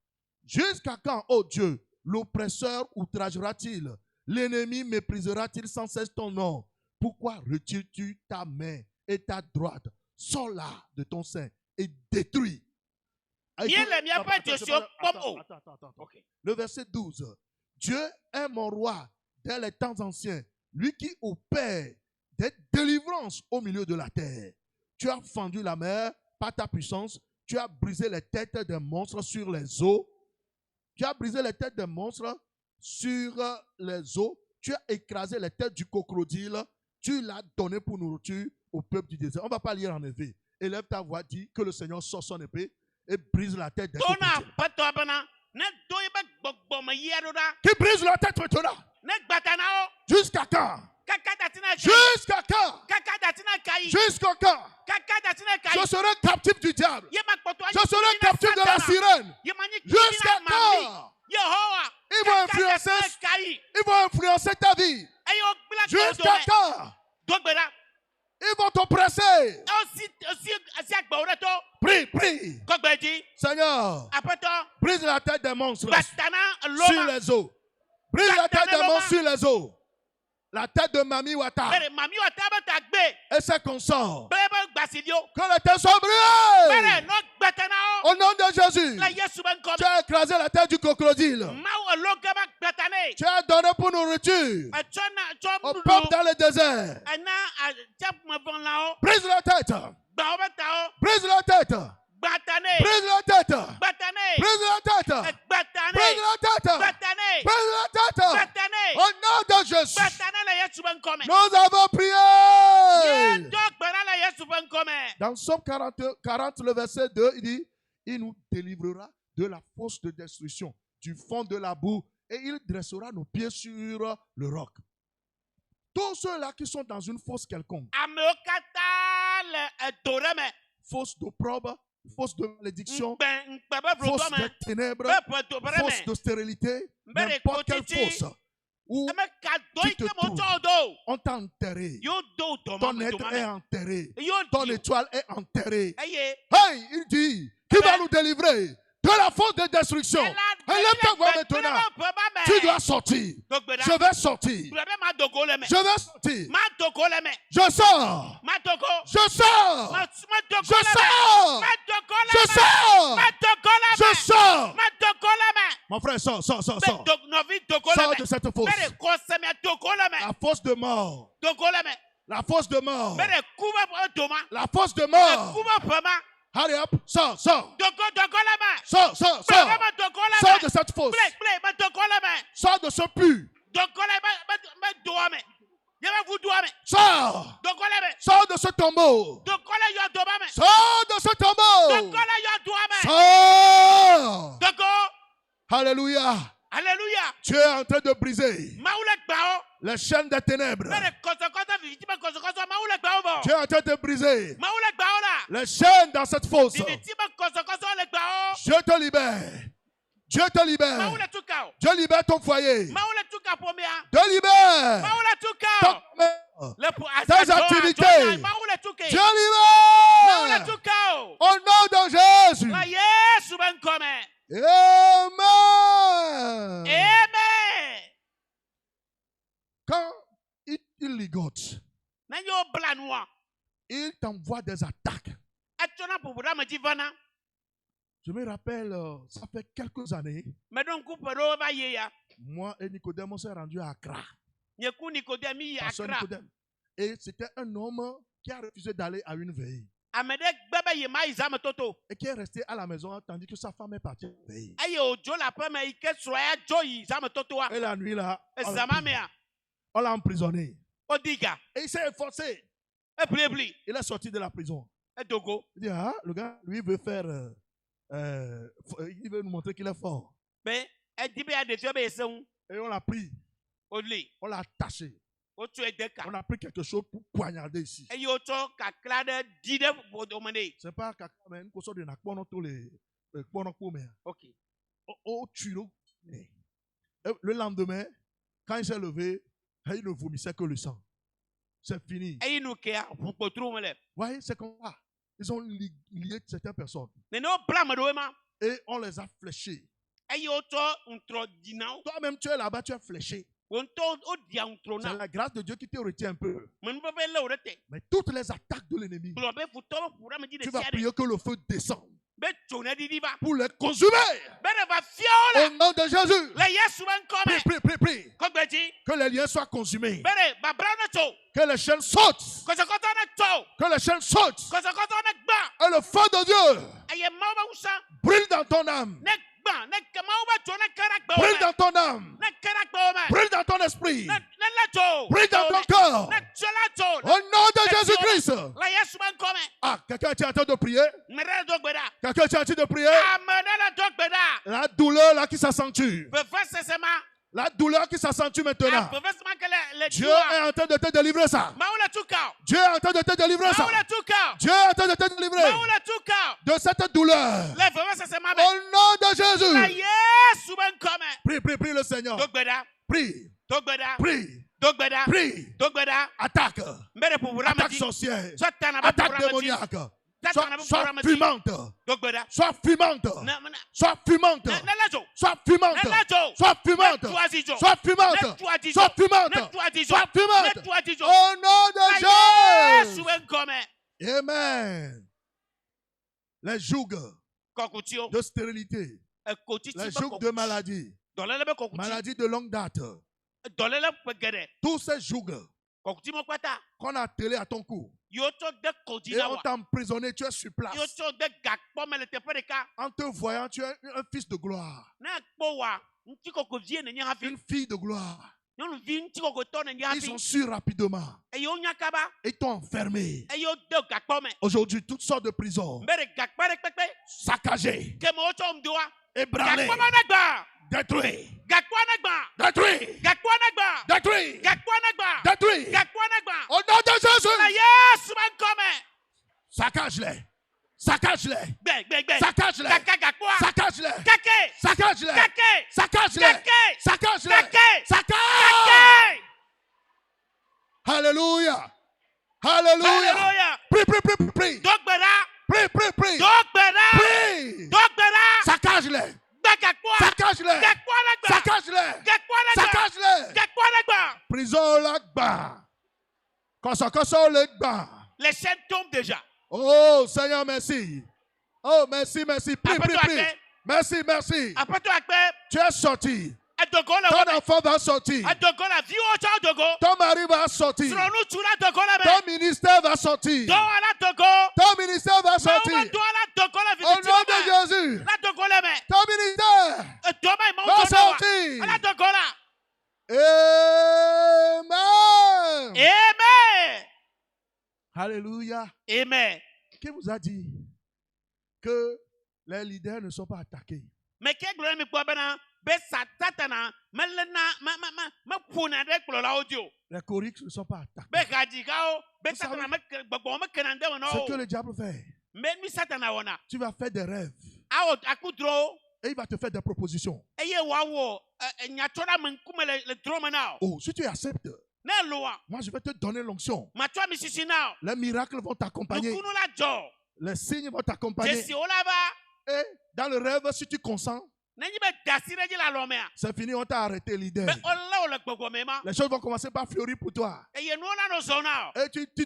Jusqu'à quand, ô Dieu, l'oppresseur outragera-t-il? L'ennemi méprisera-t-il sans cesse ton nom? Pourquoi retires-tu ta main et ta droite? Sors-la de ton sein et détruis. Le verset 12. Dieu est mon roi dès les temps anciens. Lui qui opère des délivrances au milieu de la terre. Tu as fendu la mer par ta puissance. Tu as brisé les têtes des monstres sur les eaux. Tu as brisé les têtes des monstres sur les eaux. Tu as écrasé les têtes du crocodile. Tu l'as donné pour nourriture au peuple du désert. On ne va pas lire en épée. Élève ta voix, dis que le Seigneur sort son épée et brise la tête des crocodiles. Qui brise la tête maintenant? Jusqu'à quand? Jusqu'à quand? Jusqu'à quand? Je serai captif du diable. Je serai captif de la sirène. Jusqu'à quand? Ils vont influencer ta vie. Jusqu'à quand? Ils vont t'oppresser. Prie, prie. Seigneur, brise la tête des monstres sur les eaux. Brise la tête des monstres sur les eaux. La tête de Mami Wata et ses consorts. Que le tête soit brûlée. Au nom de Jésus. Tu as écrasé la tête du crocodile. Tu as donné pour nourriture au peuple dans le désert. Brise la tête. Brise la tête. Brise la tête. Brise la tête. Brise la tête. Brise la tête. Au nom de Jésus. Nous avons prié. Dans Somme 40, le verset 2, il dit, il nous délivrera de la fosse de destruction, du fond de la boue, et il dressera nos pieds sur le roc. Tous ceux-là qui sont dans une fosse quelconque, fosse d'opprobre, fosse de malédiction, fosse de ténèbres, fosse de stérilité, n'importe quelle fosse où tu te trouves, on t'a enterré, ton être est enterré, ton étoile est enterrée. Hey, il dit, qui va nous délivrer de la fosse de destruction? Lève ta voix maintenant. Tu dois sortir. Je vais sortir. Je vais sortir. Je sors. Je sors. Je sors. Je sors. Je sors. Mon frère, sors. Sors de cette fosse. La fosse de mort. La fosse de mort. La fosse de mort. Hurry up, sors. Sors de cette fosse. Sors de ce puits. Sors de ce tombeau. Sors de ce tombeau. Sors. Alléluia. Tu es en train de briser les chaînes des ténèbres. Tu es en train de briser les chaînes dans cette fosse. Je te libère. Dieu te libère. Dieu libère ton foyer. Dieu libère tes activités. Dieu libère. Au nom de Jésus. Amen. Quand il ligote, il t'envoie des attaques. Je me rappelle, ça fait quelques années, moi et Nicodème, on s'est rendu à Accra. Et c'était un homme qui a refusé d'aller à une veille. Et qui est resté à la maison tandis que sa femme est partie veiller. Et la nuit là, on l'a emprisonné. Et il s'est efforcé. Il est sorti de la prison. Il dit, le gars, lui, veut faire... il veut nous montrer qu'il est fort. Et on l'a pris. On l'a attaché. On a pris quelque chose pour poignarder ici. C'est pas caca, mais une chose de nakpono tous les ok. Le lendemain, quand il s'est levé, il ne vomissait que le sang. C'est fini. Ouais, c'est comme ça. Ils ont lié certaines personnes. Et on les a fléchés. Toi-même, tu es là-bas, tu es fléché. C'est la grâce de Dieu qui te retient un peu. Mais toutes les attaques de l'ennemi, tu vas prier que le feu descende pour les consumer. Au nom de Jésus. Prie. Que les liens soient consumés. Que les chaînes sautent. Que les chaînes sautent. Et le feu de Dieu brille dans ton âme. Brille dans ton âme. Brille dans ton esprit. Brille dans ton corps. Au nom de Jésus-Christ. Ah, quelqu'un est en train de prier? Quelqu'un est en train de prier? La douleur là qui s'accentue. La douleur qui s'accentue maintenant. Dieu est en train de te délivrer ça. Dieu est en train de te délivrer ça. Dieu est en train de te délivrer de cette douleur. Au nom de Jésus. Prie le Seigneur. Prie. Attaque. Attaque sorcière. Attaque démoniaque. Sois fumante. Sois fumante. Sois fumante. Sois fumante. Sois fumante. Sois fumante. Sois fumante. Sois fumante. Au nom de Jésus. Amen. Les jougs de stérilité. Les jougs de maladie. Maladie de longue date. Tous ces jougs qu'on a attelés à ton cou. Et on t'a emprisonné, tu es sur place. En te voyant, tu es un fils de gloire. Une fille de gloire. Ils sont sûrs rapidement. Ils t'ont enfermé. Aujourd'hui, toutes sortes de prisons saccagées, ébranlées, détruites. Détruit. Détruit. Détruit. Au nom de Jésus. Saccage-les. Saccage-les. Saccage-les. Saccage-les. Saccage-les. Saccage-les. Saccage-les. Saccage. Alléluia. Alléluia. Prie, prie, prie, prie. Prie, prie, prie. Prie. Saccage-les. Saccage-les. Saccage-les. Saccage-les. Prison Lagba. Koso Lagba. Les chaînes tombent déjà. Oh Seigneur, merci. Oh, merci, merci. Prie, prie, prie. Merci, merci. Tu es sorti. Ton enfant va sortir. Ton mari va sortir. Ton ministère va sortir. Ton ministère va sortir. Au nom de Jésus. Ton ministère va sortir. Amen. Amen. Alléluia. Amen. Qui vous a dit que les leaders ne sont pas attaqués? Mais quel problème les choriques ne sont pas attaqués. Ce que le diable fait, tu vas faire des rêves et il va te faire des propositions. Oh, si tu acceptes, moi je vais te donner l'onction. Les miracles vont t'accompagner. Les signes vont t'accompagner. Et dans le rêve, si tu consens, c'est fini, on t'a arrêté l'idée. Les choses vont commencer par fleurir pour toi. Et tu dis,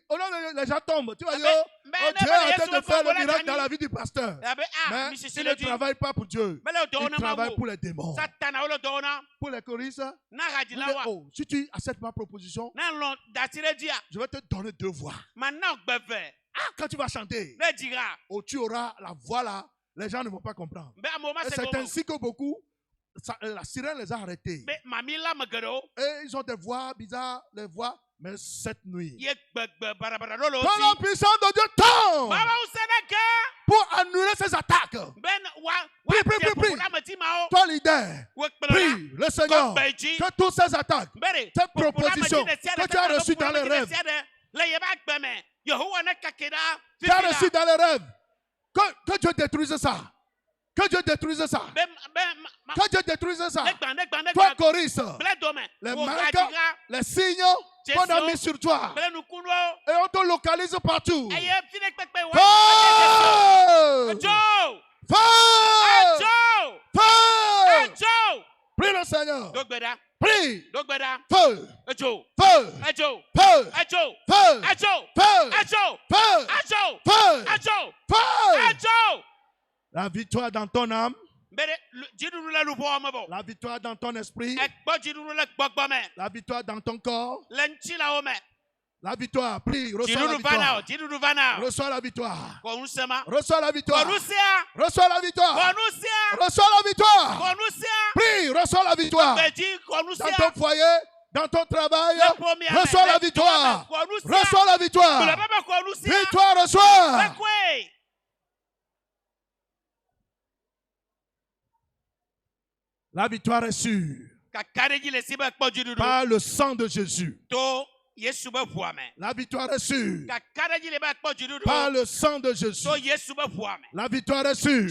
oh non, les gens tombent. Tu vas dire, oh, Dieu est en train de faire le miracle dans la vie du pasteur. Mais il ne travaille pas pour Dieu. Il travaille pour les démons. Pour les choristes, oh, si tu acceptes ma proposition, je vais te donner 2 voix. Quand tu vas chanter, oh, tu auras la voix là. Les gens ne vont pas comprendre. Et c'est ainsi que beaucoup, la sirène les a arrêtés. Et ils ont des voix bizarres, les voix, mais cette nuit, quand la puissance de Dieu tombe pour annuler ces attaques, prie, prie, prie, prie. Toi, leader, prie le Seigneur que toutes ces attaques, cette proposition que tu as reçue dans les rêves, tu as reçu dans les rêves, que Dieu détruise ça. Que Dieu détruise ça. Que Dieu détruise ça. Toi, choriste, les marques, les signes qu'on a mis sur toi. Et on te localise partout. Feu! Prie le Seigneur. Prie. Feu. Feu. Feu. Feu. Feu. La victoire dans ton âme. La victoire dans ton esprit. La victoire dans ton corps. La victoire, prie, reçois la victoire. Reçois la victoire. Reçois la victoire. Reçois la victoire. Reçois la victoire. Prie, reçois la victoire. Dans ton foyer, dans ton travail, reçois la victoire. Reçois la victoire. Victoire, reçois. La victoire est sûre. Par le sang de Jésus. La victoire est sûre. Par le sang de Jésus. La victoire est sûre.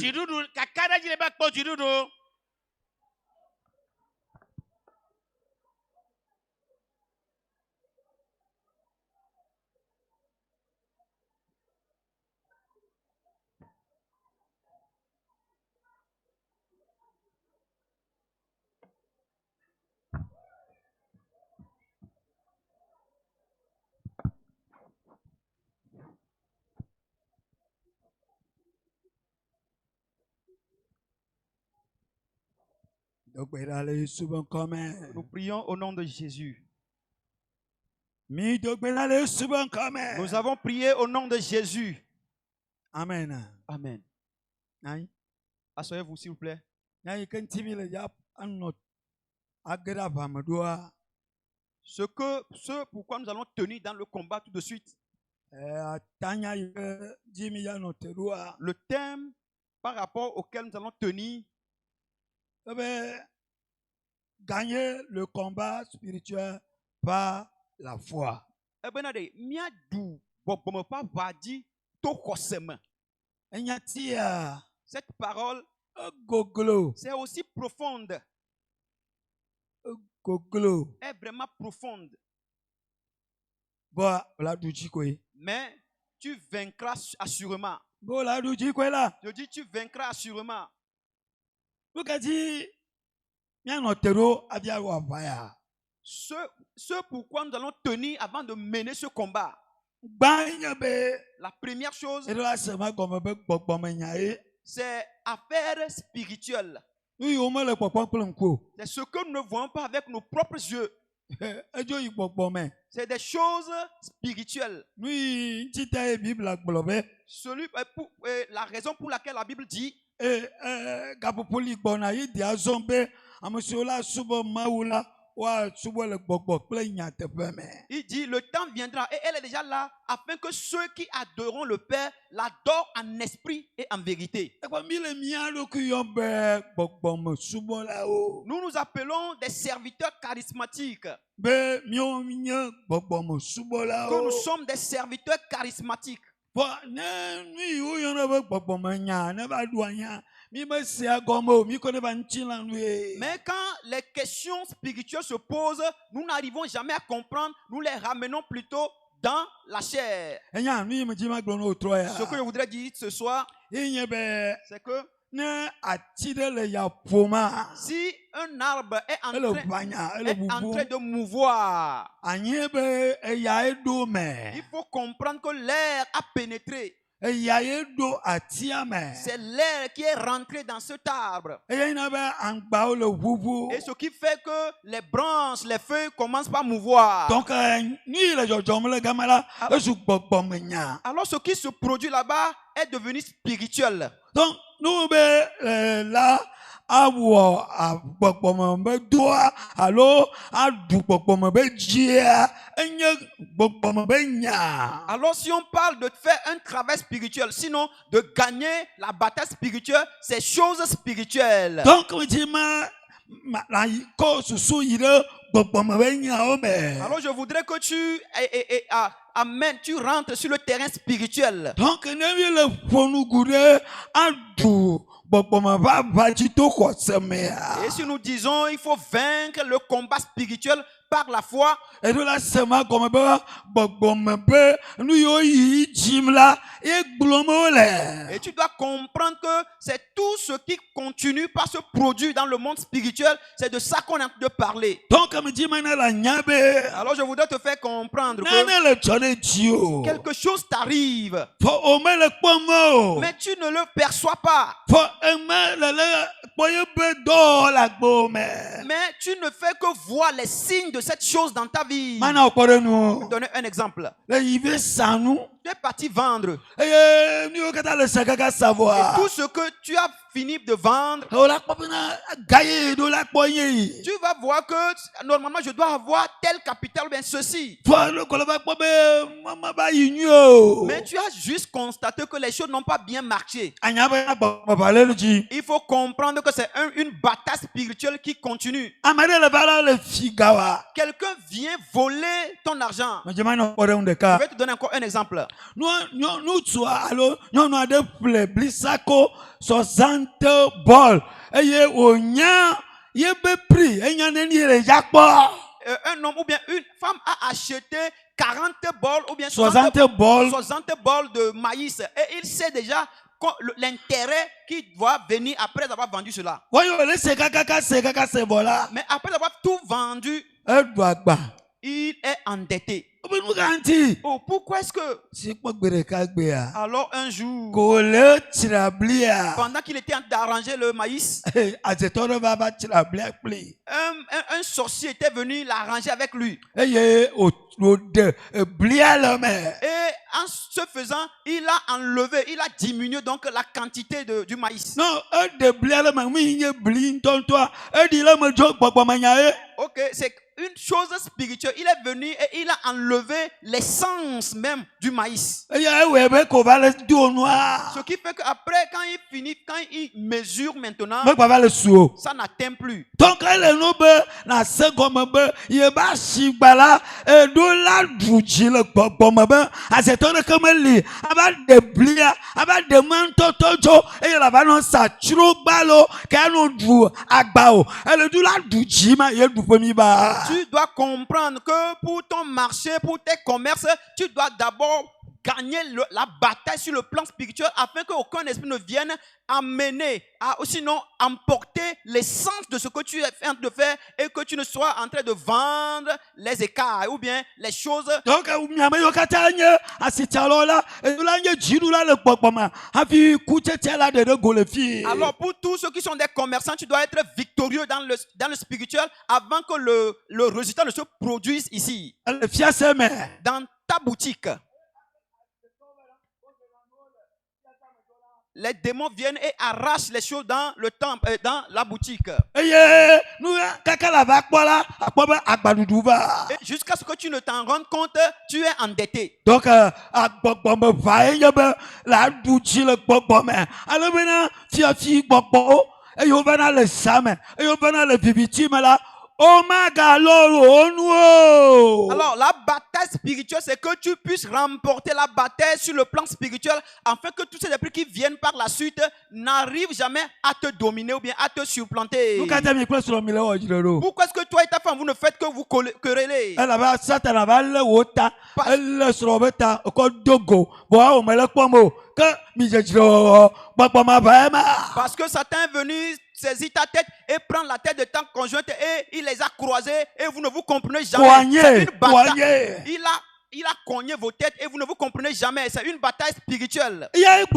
Nous prions au nom de Jésus. Nous avons prié au nom de Jésus. Amen. Amen. Asseyez-vous, s'il vous plaît. Ce pourquoi nous allons tenir dans le combat tout de suite. Le thème par rapport auquel nous allons tenir. Gagner le combat spirituel par la foi. Cette parole c'est aussi profonde. Est vraiment profonde. Mais tu vaincras assurément. Je dis tu vaincras assurément. Ce pourquoi nous allons tenir avant de mener ce combat. La première chose, c'est affaire spirituelle. C'est ce que nous ne voyons pas avec nos propres yeux. C'est des choses spirituelles. La raison pour laquelle la Bible dit il dit le temps viendra et elle est déjà là afin que ceux qui adoreront le Père l'adorent en esprit et en vérité. Nous nous appelons des serviteurs charismatiques. Que nous sommes des serviteurs charismatiques. Mais quand les questions spirituelles se posent, nous n'arrivons jamais à comprendre, nous les ramenons plutôt dans la chair. Ce que je voudrais dire ce soir, c'est que si un arbre est en train de mouvoir, il faut comprendre que l'air a pénétré. C'est l'air qui est rentré dans cet arbre. Et ce qui fait que les branches, les feuilles commencent par mouvoir. Alors ce qui se produit là-bas est devenu spirituel. Donc nous là. Alors si on parle de faire un travail spirituel, sinon de gagner la bataille spirituelle, c'est chose spirituelle. Donc alors je voudrais que tu rentres sur le terrain spirituel. Donc et si nous disons il faut vaincre le combat spirituel par la foi, et tu dois comprendre que c'est tout ce qui continue par se produire dans le monde spirituel, c'est de ça qu'on est en train de parler. Alors je voudrais te faire comprendre que quelque chose t'arrive, mais tu ne le perçois pas. Mais tu ne fais que voir les signes de cette chose dans ta vie. Je vais donner un exemple. Tu es parti vendre. Et tout ce que tu as fini de vendre, tu vas voir que normalement je dois avoir tel capital, bien ceci. Mais tu as juste constaté que les choses n'ont pas bien marché. Il faut comprendre que c'est une bataille spirituelle qui continue. Quelqu'un vient voler ton argent. Je vais te donner encore un exemple. Nous 60 balles. Un homme ou bien une femme a acheté 40 balles ou bien 60 balles de maïs et il sait déjà l'intérêt qui doit venir après avoir vendu cela. Mais après avoir tout vendu, il est endetté. Oh, pourquoi est-ce que... Alors un jour, pendant qu'il était en train d'arranger le maïs, un sorcier était venu l'arranger avec lui. Et en ce faisant, il a enlevé, il a diminué donc la quantité du maïs. Ok, c'est une chose spirituelle. Il est venu et il a enlevé l'essence même du maïs. Ce qui fait qu'après, quand il finit, quand il mesure maintenant, ça n'atteint plus. Donc, tu dois comprendre que pour ton marché, pour tes commerces, tu dois d'abord gagner la bataille sur le plan spirituel afin qu'aucun esprit ne vienne amener, sinon emporter l'essence de ce que tu es en train de faire et que tu ne sois en train de vendre les écarts ou bien les choses. Alors pour tous ceux qui sont des commerçants, tu dois être victorieux dans le spirituel avant que le résultat ne se produise ici. Dans ta boutique. Les démons viennent et arrachent les choses dans le temple, dans la boutique. Et jusqu'à ce que tu ne t'en rendes compte, tu es endetté. Donc, alors la bataille spirituelle, c'est que tu puisses remporter la bataille sur le plan spirituel afin que tous ces esprits qui viennent par la suite n'arrivent jamais à te dominer ou bien à te supplanter. Pourquoi est-ce que toi et ta femme vous ne faites que vous quereller? Parce que Satan est venu saisir ta tête et prendre la tête de ta conjointe et il les a croisés et vous ne vous comprenez jamais. C'est une bataille. Il a cogné vos têtes et vous ne vous comprenez jamais. C'est une bataille spirituelle. C'est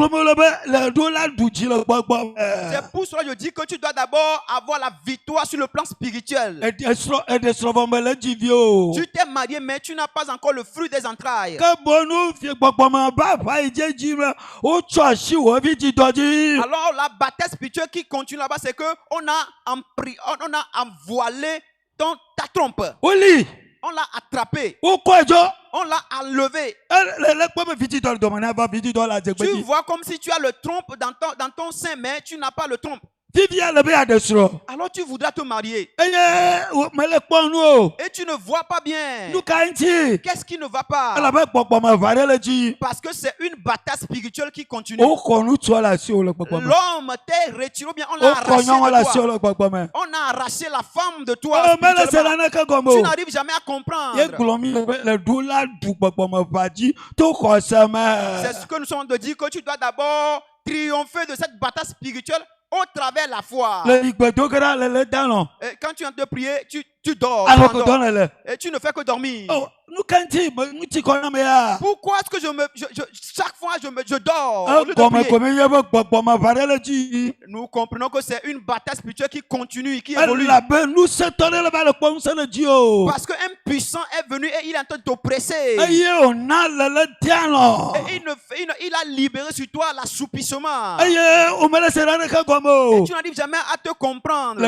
pour cela que je dis que tu dois d'abord avoir la victoire sur le plan spirituel. Tu t'es marié mais tu n'as pas encore le fruit des entrailles. Alors la bataille spirituelle qui continue là-bas, c'est que on a voilé ta trompe. On l'a attrapé. On l'a enlevé. Tu vois comme si tu as le trompe dans ton sein, mais tu n'as pas le trompe. Alors tu voudras te marier. Et tu ne vois pas bien. Qu'est-ce qui ne va pas? Parce que c'est une bataille spirituelle qui continue. L'homme t'est retiré, bien on l'a arraché de toi. On a arraché la femme de toi. Tu n'arrives jamais à comprendre. C'est ce que nous sommes de dire, que tu dois d'abord triompher de cette bataille spirituelle au travers de la foi. Et quand tu es en train de prier, tu dors. Et tu ne fais que dormir. Pourquoi est-ce que chaque fois je dors? Nous comprenons que c'est une bataille spirituelle qui continue, qui évolue. Parce qu'un puissant est venu et il est en train de t'oppresser. Et il a libéré sur toi l'assoupissement. Et tu n'arrives jamais à te comprendre.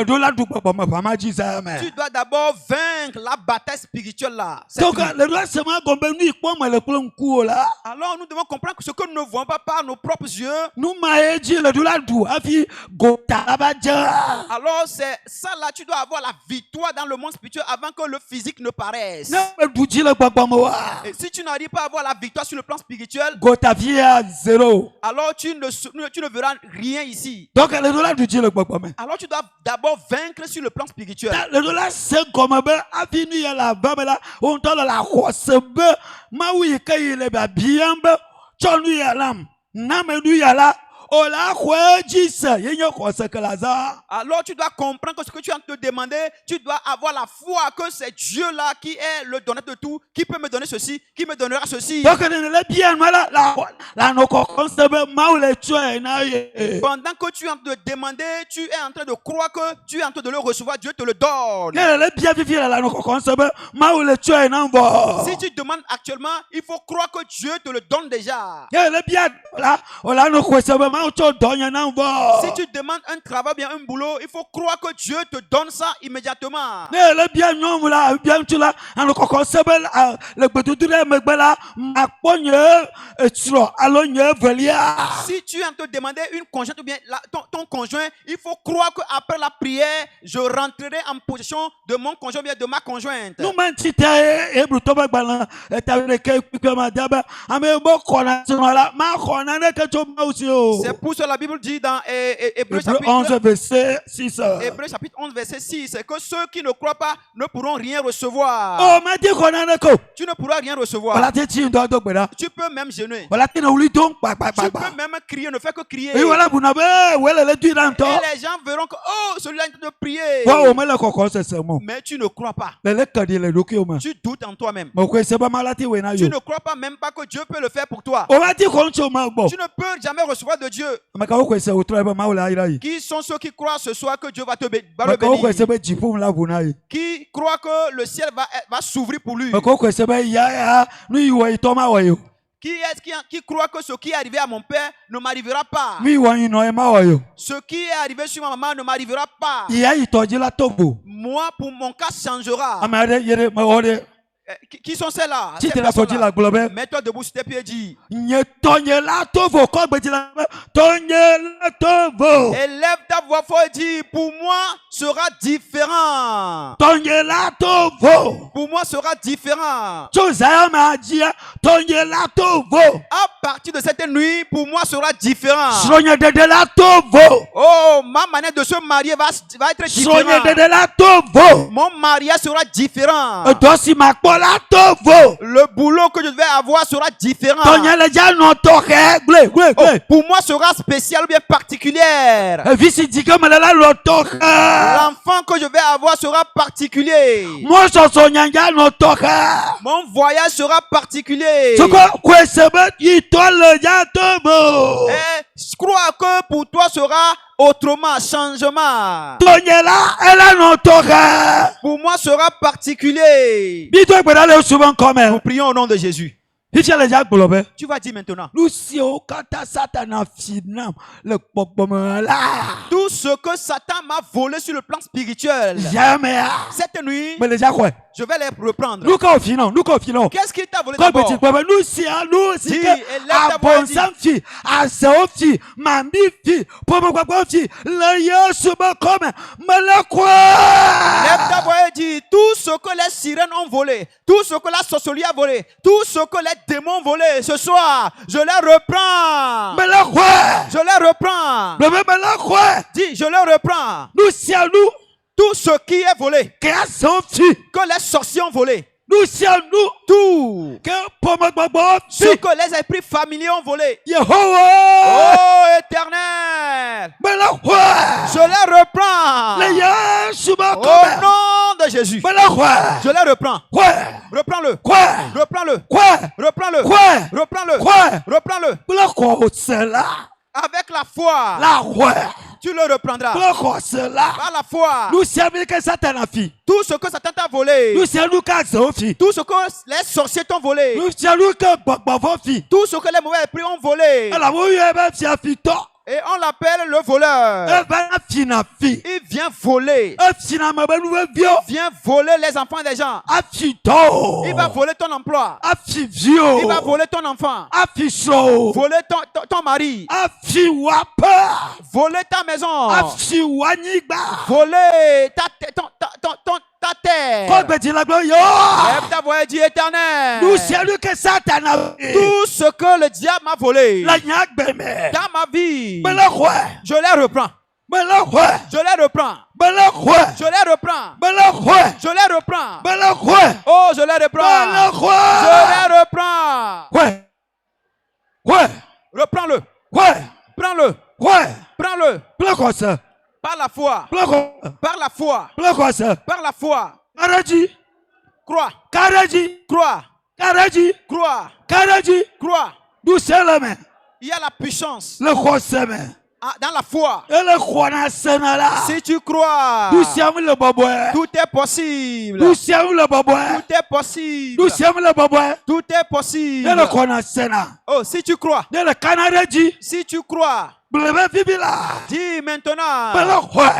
Tu dois d'abord vaincre la bataille spirituelle là. Alors nous devons comprendre que ce que nous ne voyons pas par nos propres yeux. Alors c'est ça là, tu dois avoir la victoire dans le monde spirituel avant que le physique ne paraisse. Et si tu n'arrives pas à avoir la victoire sur le plan spirituel, alors tu ne verras rien ici. Alors tu dois d'abord vaincre sur le plan spirituel. Alors tu dois comprendre que ce que tu es en train de demander, tu dois avoir la foi que c'est Dieu là qui est le donneur de tout, qui peut me donner ceci, qui me donnera ceci. Pendant que tu es en train de demander, tu es en train de croire que tu es en train de le recevoir, Dieu te le donne. Si tu demandes actuellement, il faut croire que Dieu te le donne déjà. Si tu demandes un travail, bien un boulot, il faut croire que Dieu te donne ça immédiatement. Si tu es en train de demander une conjointe ou bien ton conjoint, il faut croire qu'après la prière, je rentrerai en possession de mon conjoint ou bien de ma conjointe. C'est pour ça que la Bible dit dans Hébreux chapitre 11 verset 6. Hébreux chapitre 11 verset 6, que ceux qui ne croient pas ne pourront rien recevoir. Tu ne pourras rien recevoir. Tu peux même jeûner. Tu peux même crier, ne faire que crier. Et les gens verront que celui-là est en train de prier. Mais tu ne crois pas. Tu doutes en toi-même. Tu ne crois pas même pas que Dieu peut le faire pour toi. Tu ne peux jamais recevoir de Dieu. Qui sont ceux qui croient ce soir que Dieu va le bénir? Qui croient que le ciel va s'ouvrir pour lui? Qui croit que ce qui est arrivé à mon père ne m'arrivera pas? Ce qui est arrivé sur ma maman ne m'arrivera pas. Moi, pour mon cas, changera. Qui sont celles-là? Mets-toi debout sur tes pieds et dis. Élève ta voix fort et dis, pour moi sera différent. Pour moi sera différent. À partir de cette nuit, pour moi sera différent. Oh, ma manière de se marier va être différente. Mon mariage sera différent. Le boulot que je devais avoir sera différent. Pour moi sera spécial ou bien particulière. L'enfant que je vais avoir sera particulier. Mon voyage sera particulier. Je crois que pour toi sera autrement, changement. Pour moi sera particulier. Nous prions au nom de Jésus. Tu vas dire maintenant. Tout ce que Satan m'a volé sur le plan spirituel, cette nuit, je vais les reprendre. Qu'est-ce qu'il t'a volé d'abord? Dis, élève ta voix et dis. Lève ta voix et dis, tout ce que les sirènes ont volé, tout ce que la sorcellerie a volé, tout ce que les démons ont volé, ce soir, je les reprends. Je les reprends. Dis, je les reprends. Tout ce qui est volé, que les sorciers ont volé, tout ce que les esprits familiers ont volé, oh Éternel, je les reprends au nom de Jésus. Je les reprends. Reprends-le. Reprends-le. Reprends-le. Reprends-le. Reprends-le. Avec la foi. Tu le reprendras. Par la foi. Tout ce que Satan t'a volé. Tout ce que les sorciers t'ont volé. Tout ce que les mauvais esprits ont volé. Et on l'appelle le voleur. Il vient voler. Il vient voler les enfants des gens. Il va voler ton emploi. Il va voler ton enfant. Voler ton mari. Voler ta maison. Voler ta terre. Lève ta voix et dis Éternel. Tout ce que le diable m'a volé dans ma vie, je les reprends. Je les reprends. Je les reprends. Je les reprends. Oh, je les reprends. Je les reprends. Reprends-le. Prends-le. Quoi? Prends-le. Plein quoi ça? Par la foi. Plein quoi? Par la foi. Plein quoi ça? Par la foi. Karaji. Crois. Karaji. Crois. Karaji. Crois. Karaji. Crois. D'où c'est la main? Il y a la puissance. Le quoi c'est main? Dans la foi. Et le quoi na senala? Si tu crois, D'où c'est le baboué? tout est possible. D'où c'est le baboué? Tout est possible. D'où c'est le baboué? Tout est possible. Et le quoi na sena? Oh, si tu crois. Et le canaraji? Si tu crois. Blebe bibila. Dis maintenant. Belo quoi?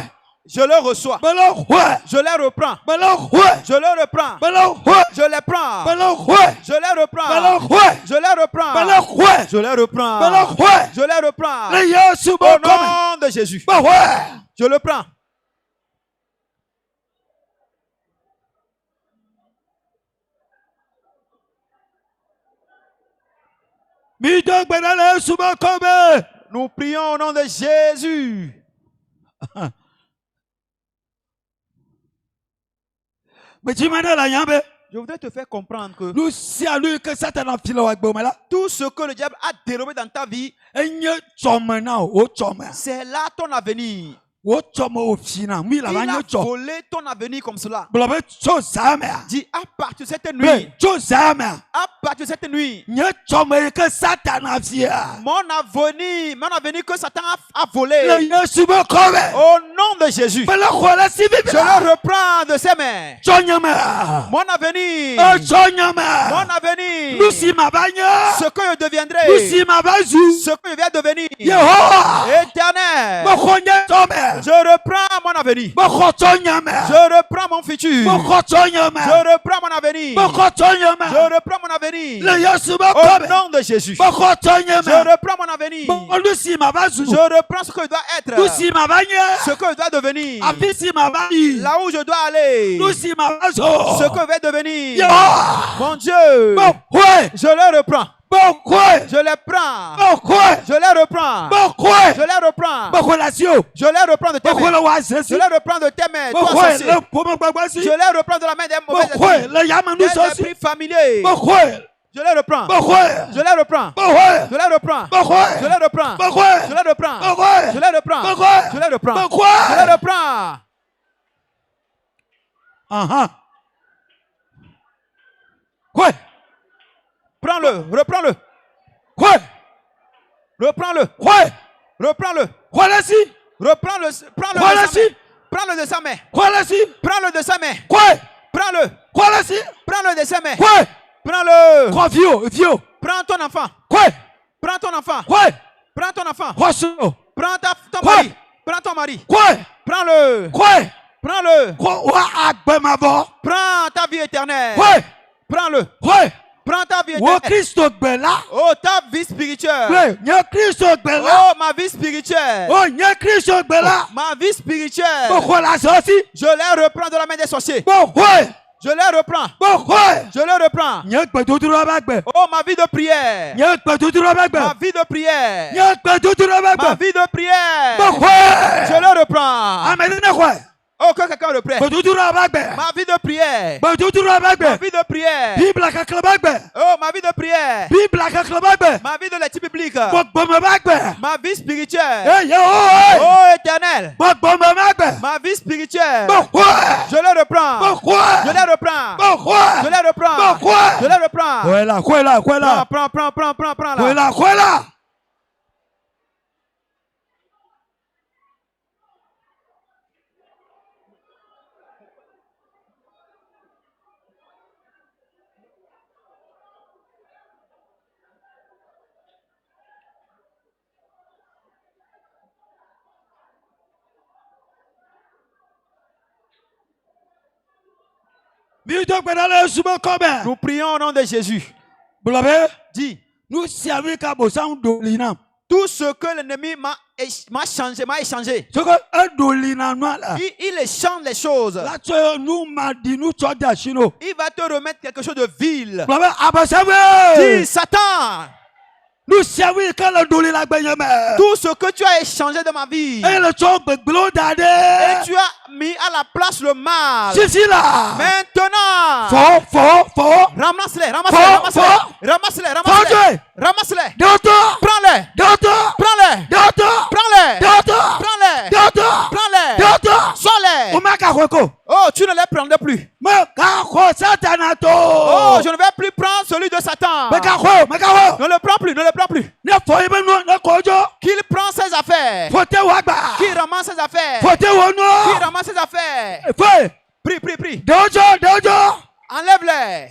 Je le reçois. Belo quoi? Je les reprends. Belo quoi? Je le reprends. Belo quoi? Je les prends. Belo quoi? Je les reprends. Belo quoi? Je les reprends. Belo quoi? Je les reprends. Belo quoi? Je les reprends. Le Yesu Au bon nom de Jésus. Bah ouais. Je le prends. Nous prions au nom de Jésus. Je voudrais te faire comprendre que tout ce que le diable a dérobé dans ta vie, c'est là ton avenir. Il a volé ton avenir comme cela. Dis à partir de cette nuit. À partir de cette nuit. Mon avenir que Satan a volé. Au nom de Jésus. Je le reprends de ses mains. Mon avenir. Mon avenir. Ce que je deviendrai. Ce que je viens devenir. Éternel. Je reprends mon avenir. Je reprends mon futur. Je reprends mon avenir. Je reprends mon avenir. Au nom de Jésus. Je reprends mon avenir. Je reprends ce que je dois être. Ce que je dois devenir. Là où je dois aller. Ce que je vais devenir. Mon Dieu. Je le reprends. Je les prends. Je les reprends. Je les reprends. Je les reprends de tes mains. Je les reprends de tes mains. Je les reprends de la main des mauvais esprits familiers. Je les reprends. Je les reprends. Je les reprends. Je les reprends. Je les reprends. Je les reprends. Je les reprends. Je les reprends. Quoi? Prends-le, reprends-le. Quoi? Reprends-le. Quoi? Reprends-le. Quoi là-ci? Reprends-le. Prends-le quoi de là-ci? sa main. Prends-le de sa main. Quoi là-ci? Prends-le de sa main. Quoi? Prends-le. Quoi là-ci? Prends-le de sa main. Quoi? Prends-le. Quoi vieux? Prends ton enfant. Quoi? Prends ton enfant. Quoi? Prends ton enfant. Quoi? Prends ton quoi? mari. Prends ton mari. Quoi? Prends-le. Quoi? Prends-le. Quoi? Prends ta vie éternelle. Quoi? Prends-le. Quoi? Prends ta vie éternelle. Oh, ta vie spirituelle. Oh, ma vie spirituelle. Oh, ma vie spirituelle. Je les reprends de la main des sorciers. Je les reprends. Je les reprends. Oh, ma vie de prière. Ma vie de prière. Ma vie de prière. Je le reprends. Oh, que quelqu'un reprenne. Ma vie de prière. Ma vie de prière. Oh, ma vie de prière. Ma vie de lecture biblique. Ma vie spirituelle. Oh, éternel. Ma vie spirituelle. Je le reprends. Je le reprends. Je le reprends. Je le reprends. Prends là. Nous prions au nom de Jésus. Dis. Tout ce que l'ennemi m'a changé, m'a échangé. Il échange les choses. Il va te remettre quelque chose de vil. Dis, Satan. Tout ce que tu as échangé de ma vie. Et tu as mis à la place le mal. Maintenant. Ramasse-les. Prends-les. Oh, tu ne les prendrais plus. Oh, je ne vais plus prendre celui de Satan. Ne le prends plus, ne le prends plus. Qu'il prend ses affaires. Qu'il ramasse ses affaires. Qu'il ramasse ses affaires. Prie, prie, prie. Enlève-les.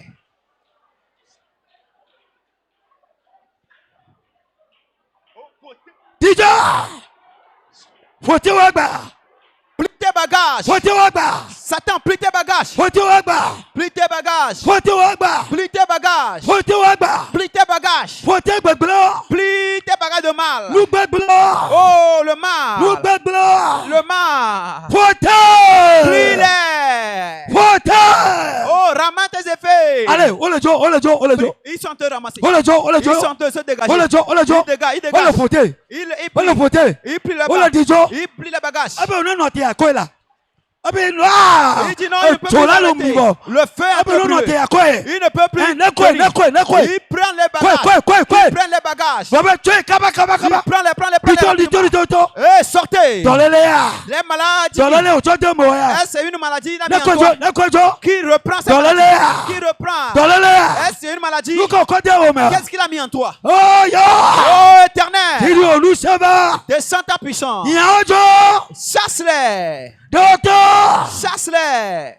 Plie tes bagages. Satan, plie tes bagages. Plie tes bagages. Plie tes bagages. Plie tes bagages. Plie tes bagages de mal. Oh, le mal. Le mal. Plie-les. Oh, ramasse tes effets. Allez, Ils sont te ramasser. Ils Ils sont te se dégager. Il dégage. Il plie le bagages. Il plie les bagages. Il dit non, il ne peut plus arrêter. Le feu a brûlé. Il ne peut plus. Il prend les bagages. Il prend les bagages. Il prend les bagages. Eh, sortez. Les malades. C'est une maladie qui reprend ses maladies. Qui reprend. C'est une maladie. Qu'est-ce qu'il a mis en toi? Oh, éternel. Descends ta puissance. Chasse-les. Chasse-les.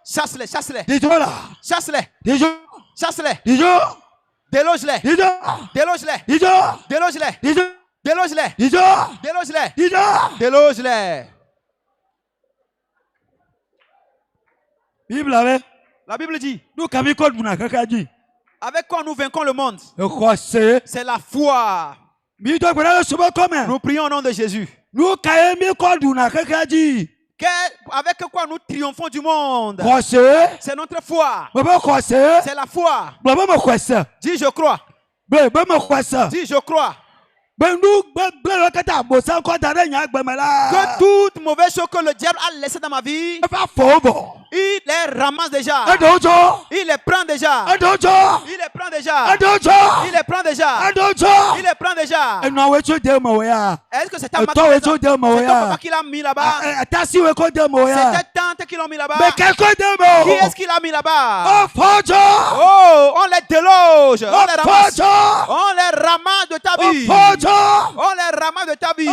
Chasse-les. Chasse-les. Chasse-les. Chasse-les. Déloge-les. Déloge-les. Déloge-les. Déloge-les. Déloge-les. Déloge-les. La Bible dit. Avec quoi nous vaincons le monde? C'est la foi. Nous prions au nom de Jésus. Avec quoi nous triomphons du monde? C'est notre foi. C'est la foi. Dis je crois. Dis je crois. Que toute mauvaise chose que le diable a laissée dans ma vie, il les ramasse déjà. Il les prend déjà. Il les prend déjà. Il les prend déjà. Il les prend déjà. Est-ce que c'est ta maman? C'est ton papa qui l'a mis là-bas? C'est ta tante qui l'a mis là-bas? Qui est-ce qui l'a mis là-bas? Oh, on les déloge. On les ramasse. On les ramasse de ta vie. On les ramasse de ta vie.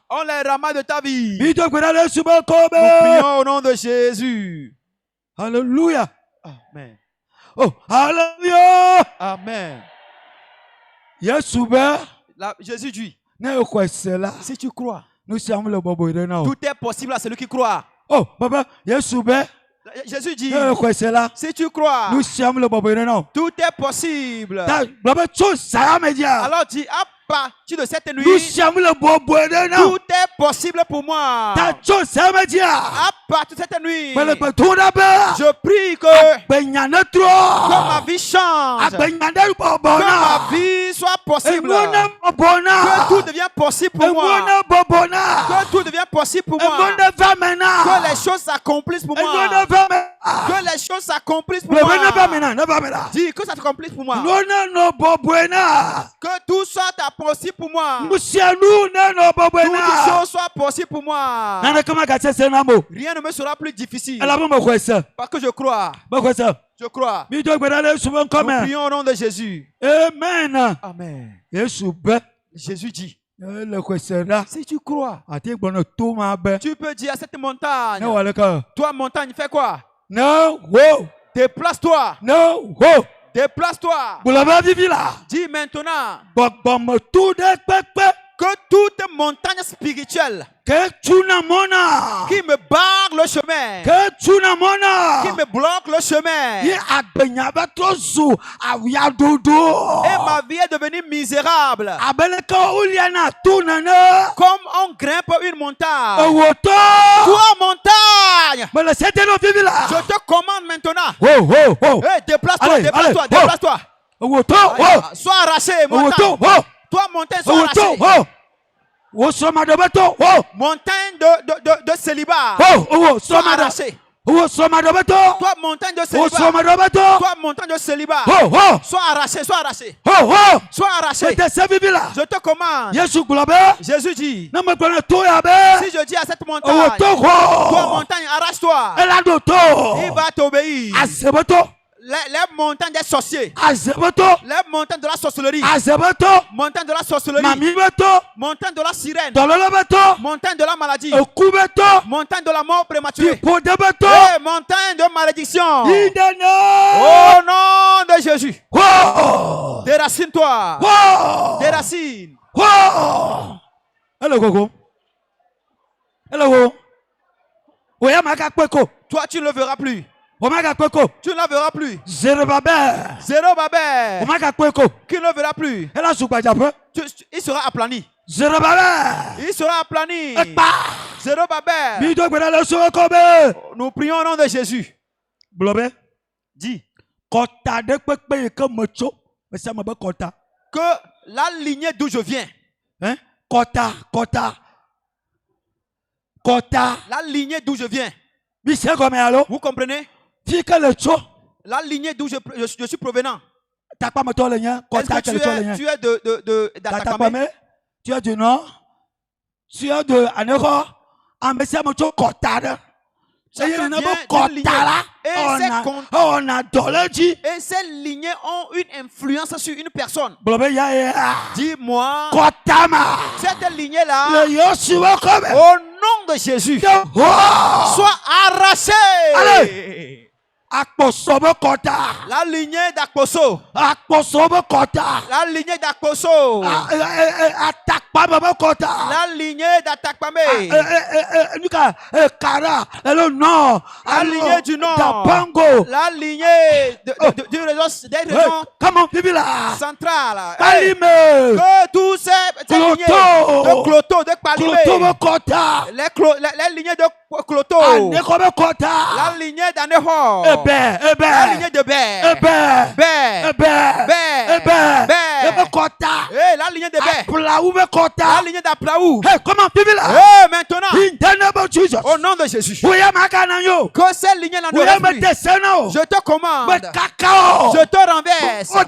On les ramasse de ta vie. Nous prions au nom de Jésus. Alléluia. Amen. Oh, alléluia. Amen. Jésus dit, si tu crois, tout est possible à celui qui croit. Oh, papa, Jésus dit, si tu crois, tout est possible. Alors dis, à partir de cette nuit, tout est possible pour moi. À partir de cette nuit, je prie que ma vie change, que ma vie soit possible, que tout devient possible pour moi, que tout devient possible pour moi, que les choses s'accomplissent pour moi, que les choses s'accomplissent pour moi. Dis que ça s'accomplisse pour moi, que tout soit possible pour moi, que toutes choses soient possibles pour moi. Rien ne me sera plus difficile parce que je crois. Je crois. Nous prions au nom de Jésus. Amen. Amen. Jésus dit, si tu crois, tu peux dire à cette montagne, toi montagne, fais quoi? Déplace-toi. Déplace-toi. Dis maintenant que toute montagne spirituelle qui me barre le chemin, qui me bloque le chemin, et ma vie est devenue misérable, comme on grimpe une montagne. Toi montagne, je te commande maintenant, hey, déplace-toi. Sois arraché, montagne. Toi montagne, sois arraché. Montagne de célibat, sois arraché. Toi, montagne de célibat. Toi, montagne de célibat. Sois arraché, sois arraché. Sois arraché. Je te commande. Jésus dit, si je dis à cette montagne, toi montagne, arrache-toi, il va t'obéir. Les montagnes des sorciers, les montagnes de la sorcellerie, montagnes de la sorcellerie, montagnes de la sirène, montagnes de la maladie, montagnes de la mort prématurée, et montagnes de malédiction. Au nom de Jésus, déracine-toi, déracine. Toi, tu ne le verras plus. Tu ne la verras plus. Zérobabel. Qui ne le verra plus. Il sera aplani. Il sera aplani. Zérobabel. Nous prions au nom de Jésus. Dis que la lignée d'où je viens. La lignée d'où je viens. Vous comprenez? La lignée d'où je suis provenant. Est-ce que tu es de d'Atakame? Tu es du nord? Tu es de Anero? Et ces lignées ont une influence sur une personne. Dis-moi, cette lignée-là, au nom de Jésus, soit arrachée. La lignée d'Akposo. La lignée d'Akposo. La lignée d'Atakpame. La lignée du Nord. La lignée du réseau central. Que tous ces lignées de Cloto, de Palimé, les lignées de Cloto, la lignée d'Aneho, la lignée de Ber, la lignée de Ber, la lignée d'Aplaou. Maintenant, au nom de Jésus, que ces lignées n'en deviennent plus. Je te commande, je te renverse, je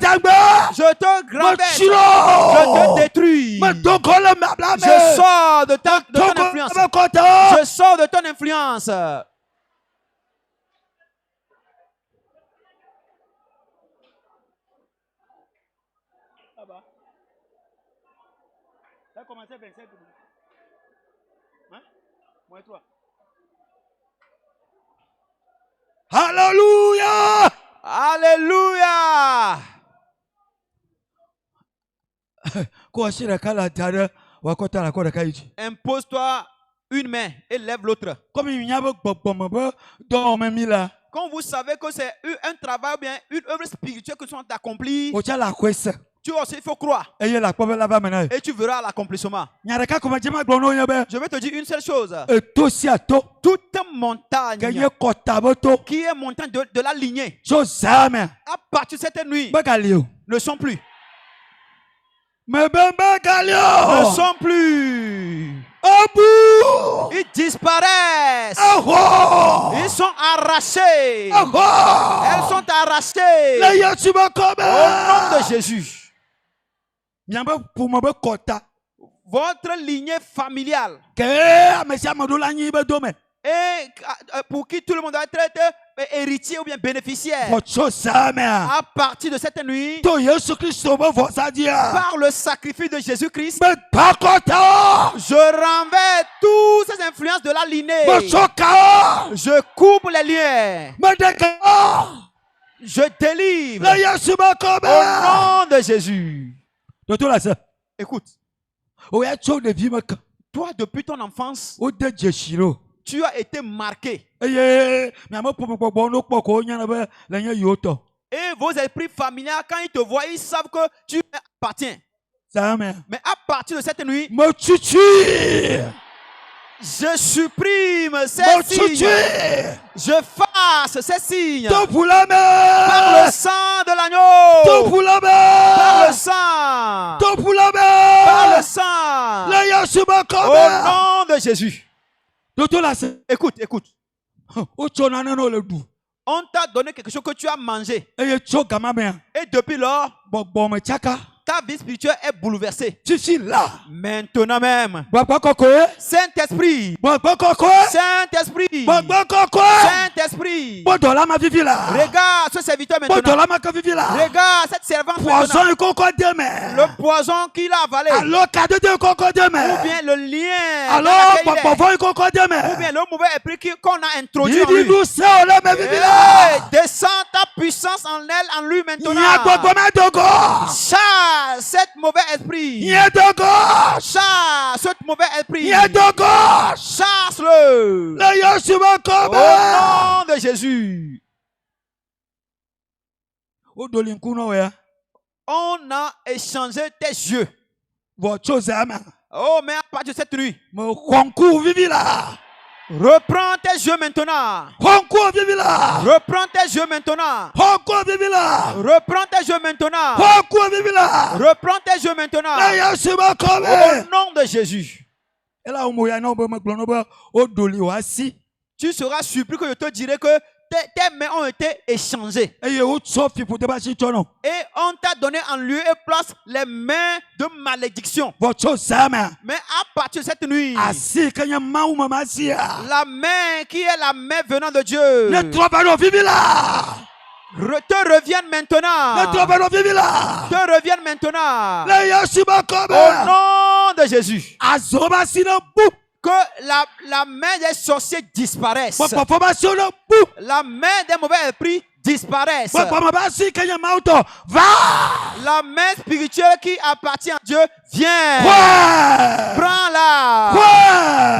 te renverse, je te détruis. Je sors de ton influence. Je sors de ton influence. Alléluia! Alléluia! Impose-toi une main et lève l'autre. Quand vous savez que c'est un travail, bien une œuvre spirituelle que tu as accomplie, tu aussi, il faut croire. Et tu verras l'accomplissement. Je vais te dire une seule chose. Toute montagne qui est montagne de la lignée, à partir de cette nuit, ne sont plus. Ne sont plus. Ils disparaissent. Ils sont arrachés. Elles sont arrachées. Au nom de Jésus. Votre lignée familiale. Et pour qui tout le monde doit être héritier ou bien bénéficiaire. À partir de cette nuit, par le sacrifice de Jésus-Christ, je renverse toutes ces influences de la lignée. Je coupe les liens. Je délivre au nom de Jésus. Écoute, toi depuis ton enfance, tu as été marqué. Et vos esprits familiers, quand ils te voient, ils savent que tu appartiens. Mais à partir de cette nuit, je supprime ces signes. Je fasse ces signes. Par le sang de l'agneau. Par le sang. Par le sang. Au nom de Jésus. Écoute, écoute. On t'a donné quelque chose que tu as mangé. Et depuis lors, ta vie spirituelle est bouleversée. Maintenant même. Saint-Esprit. Saint-Esprit. Saint-Esprit. Regarde ce serviteur maintenant. Regarde cette servante maintenant. Le poison qu'il a avalé. Ou bien le lien. Ou bien le mauvais esprit qu'on a introduit en lui. Descends ta puissance en elle, en lui maintenant. Chasse cette mauvais esprit. Chasse ce mauvais esprit. Chasse-le. Au nom de Jésus. On a échangé tes yeux. Oh, mais à partir de cette nuit, reprends tes yeux maintenant. Reprends tes yeux maintenant. Reprends tes yeux maintenant. Reprends tes yeux maintenant. Au nom de Jésus. Tu seras surpris que je te dirai que tes mains ont été échangées. Et on t'a donné en lieu et place les mains de malédiction. Mais à partir de cette nuit, la main qui est la main venant de Dieu te reviennent maintenant. Te reviennent maintenant. Au nom de Jésus. Que la main des sorciers disparaisse. La main des mauvais esprits disparaisse. La main spirituelle qui appartient à Dieu vient. Prends-la.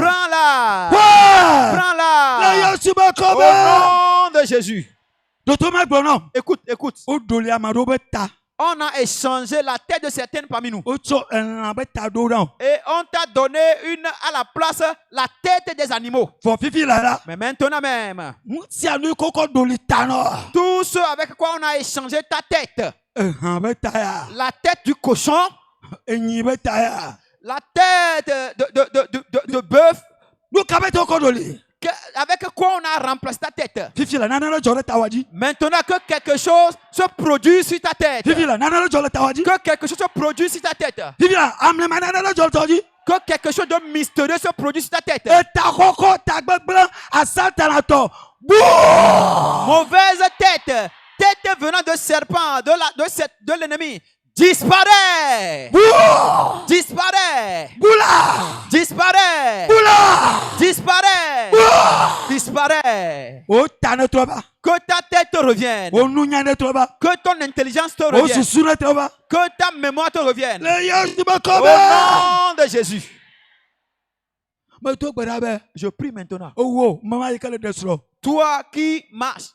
Prends-la. Prends-la. Au nom de Jésus. Écoute, écoute. On a échangé la tête de certaines parmi nous. Et on t'a donné à la place la tête des animaux. Mais maintenant même, tout ce avec quoi on a échangé ta tête, la tête du cochon, la tête de bœuf, avec quoi on a remplacé ta tête. Maintenant que quelque chose se produit sur ta tête. Que quelque chose se produit sur ta tête. Que quelque chose de mystérieux se produit sur ta tête. Mauvaise tête. Tête venant de serpent, de l'ennemi. Disparaît! Disparaît! Disparaît! Disparaît! Disparaît! Que ta tête te revienne. Que ton intelligence te revienne. Que ta mémoire te revienne. Au nom de Jésus. Je prie maintenant. Toi qui marches.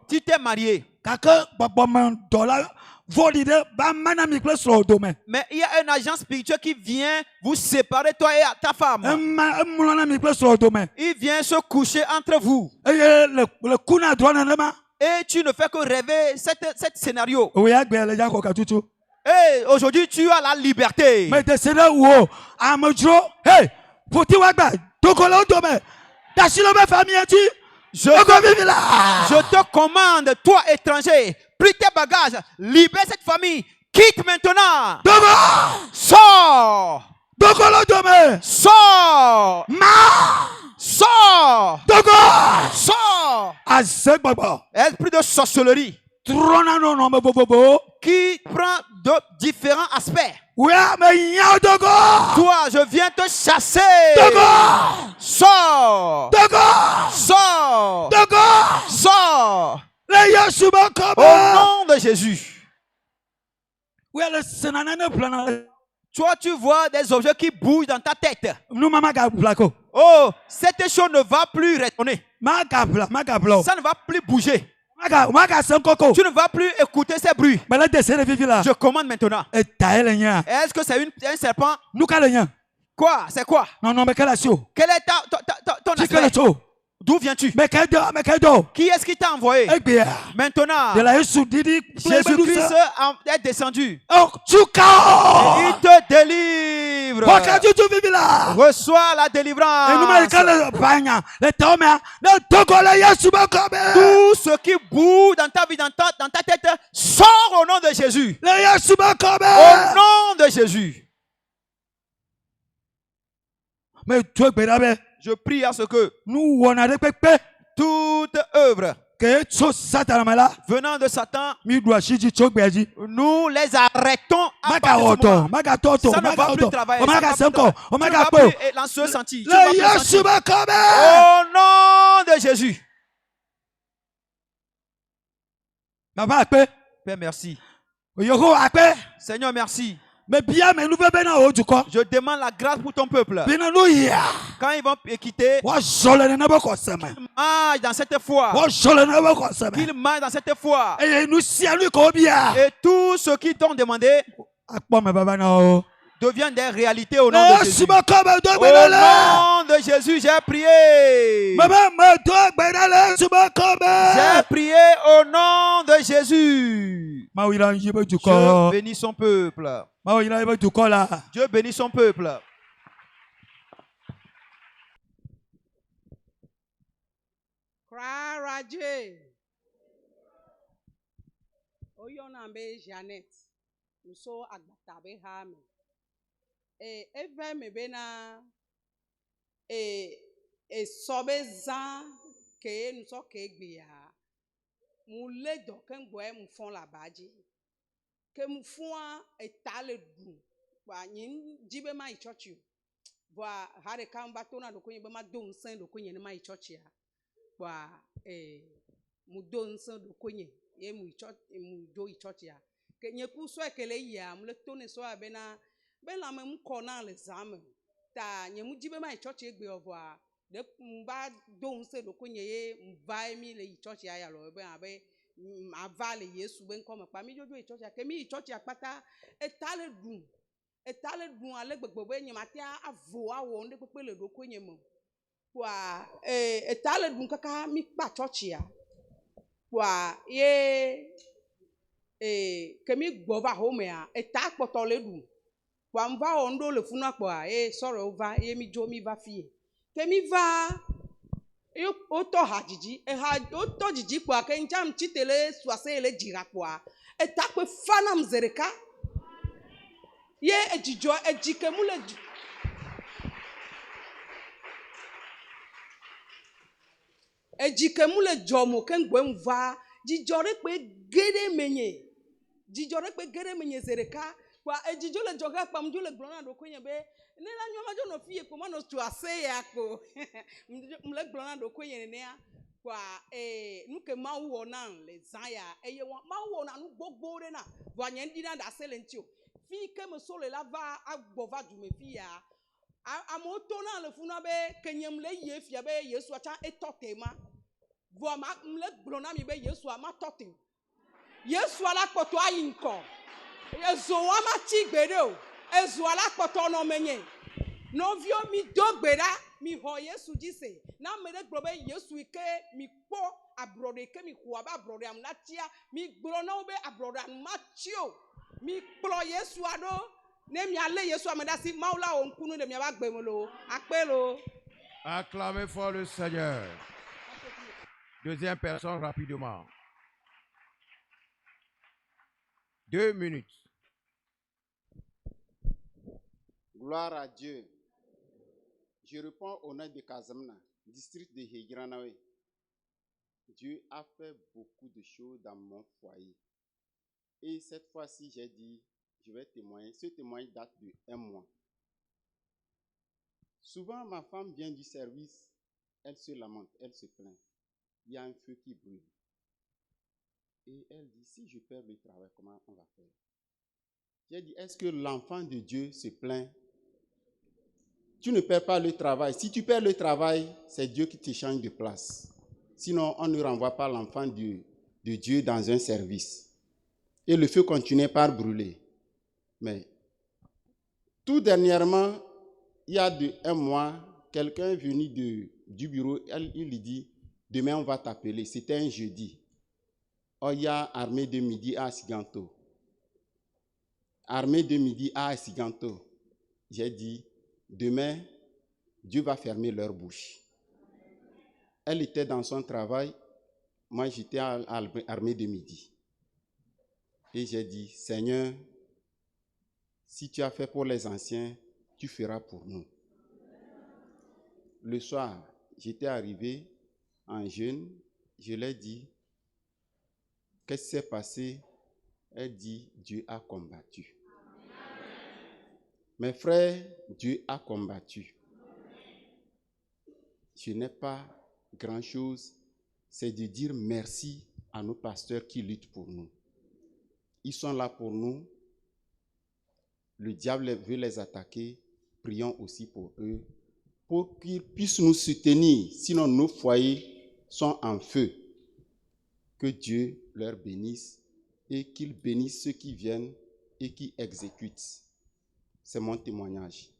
Tu t'es marié. Mais il y a un agent spirituel qui vient vous séparer, toi et ta femme. Il vient se coucher entre vous. Et tu ne fais que rêver cet scénario. Et aujourd'hui, tu as la liberté. Je te commande, toi étranger, pris tes bagages, libère cette famille, quitte maintenant. Sors. Sors. Sors. Sors. Esprit de sorcellerie qui prend de différents aspects. Toi, je viens te chasser. Sors. Sors. Sors. Au nom de Jésus. Toi, tu vois des objets qui bougent dans ta tête. Oh, cette chose ne va plus retourner. Ça ne va plus bouger. Tu ne vas plus écouter ces bruits. Je commande maintenant. Est-ce que c'est un serpent? Quoi? C'est quoi? Quel est ton aspect? D'où viens-tu? Qui est-ce qui t'a envoyé? Maintenant, Jésus-Christ est descendu. Et il te délivre. délivre. Reçois la délivrance. Tout ce qui bouge dans ta vie, dans ta tête, sort au nom de Jésus. Au nom de Jésus. Je prie à ce que toute œuvre venant de Satan, nous les arrêtons à partir de ce moment. Ça ne va plus travailler. Tu ne vas plus lancer un senti. Au nom de Jésus. Père, merci. Seigneur, merci. Je demande la grâce pour ton peuple. Quand ils vont quitter, qu'ils marchent dans cette foi. Qu'ils marchent dans cette foi. Et tout ce qu'ils t'ont demandé deviennent des réalités au nom de Jésus. Au nom de Jésus, j'ai prié. J'ai prié au nom de Jésus. Dieu bénit son peuple. Dieu bénit son peuple. Janet. So agbatabe ha me. Eve me bena sobe zan ke nous so ke gbia. Mu le do ke ngbo mu fon la baji. Ke mu fon etale du. Ba yin jibe ma church you. Ba hare kan ba to na do ko yin be ma do nsan do ko yin ma church ya. Ba mu do nsan do ko yin ye mu church mu do church ya. Que nye kuso ekele ya mle tone so abena bela me mkona le zame ta nye mujibe ma church egbe ovwa de mba don se do kunye ye mba mi le church ya lo be abe avale Yesu ben come pa mi jojo church ya ke mi church ya pata etale dun ale gbegbo be nye matia avo awo nde pepe le do kunye mo kwa etale dun kaka mi pa church ya kwa ye kemi gbova homea eta kpoto le du kwa mva ondo le funa kwa sorry over ye mi jo mi va fie kemi va o to hajiji o to jiji kwa ke njam chitele swase le jira kwa eta kwe fana mzereka ye ejijo ejikemu le ejikemu le jomo ke ngwe mva jijore pe gere menye zereka kwa ejijo le joga pa mjo le glona do kwenye be ne la nyoma jo no fie ko mano tu ase ya ko mle glona do kwenye ne ya kwa nuke mawo na le zaya eye won mawo na nu gbogbo re na bo anye ndi na da sele ntio fi ke me so le lava agbova du me fi ya amoto na le funa be kenyem le ye fia be Yesu acha etotema bo ma mle glona mi be Yesu ama totem Yesu ala kpoto ayinko. Yesu ama tigbede o. Yesu ala kpoto no menye. No vio mi dogbeda mi ho Yesu jise. Na mele globe Yesu ike mi po abrode ke mi ko aba abrode am latia mi gbro na obe abrode am matio. Mi plo Yesu ado ne mi ale Yesu ameda si maula o nkunu de mi aba gbemolo. Akpelo. Acclamez fort le Seigneur. Deuxième personne rapidement. 2 minutes. Gloire à Dieu. Je réponds au nom de Kazamna, district de Hegranawe. Dieu a fait beaucoup de choses dans mon foyer. Et cette fois-ci, j'ai dit, je vais témoigner. Ce témoignage date de 1 mois. Souvent, ma femme vient du service, elle se lamente, elle se plaint. Il y a un feu qui brûle. Et elle dit, si je perds le travail, comment on va faire? J'ai dit, est-ce que l'enfant de Dieu se plaint? Tu ne perds pas le travail. Si tu perds le travail, c'est Dieu qui te change de place. Sinon, on ne renvoie pas l'enfant de Dieu dans un service. Et le feu continuait par brûler. Mais, tout dernièrement, il y a 1 mois, quelqu'un est venu du bureau, il lui dit, demain on va t'appeler. C'était un jeudi. Oya armée de midi à Siganto. Armée de midi à Siganto. j'ai dit, demain, Dieu va fermer leur bouche. Elle était dans son travail, moi j'étais à l'armée de midi. Et j'ai dit, Seigneur, si tu as fait pour les anciens, tu feras pour nous. Le soir, j'étais arrivé en jeûne, je l'ai dit, qu'est-ce qui s'est passé? Elle dit, Dieu a combattu. Mes frères, Dieu a combattu. Je n'ai pas grand-chose, c'est de dire merci à nos pasteurs qui luttent pour nous. Ils sont là pour nous. Le diable veut les attaquer. Prions aussi pour eux, pour qu'ils puissent nous soutenir. Sinon, nos foyers sont en feu. Que Dieu leur bénisse et qu'il bénisse ceux qui viennent et qui exécutent. C'est mon témoignage.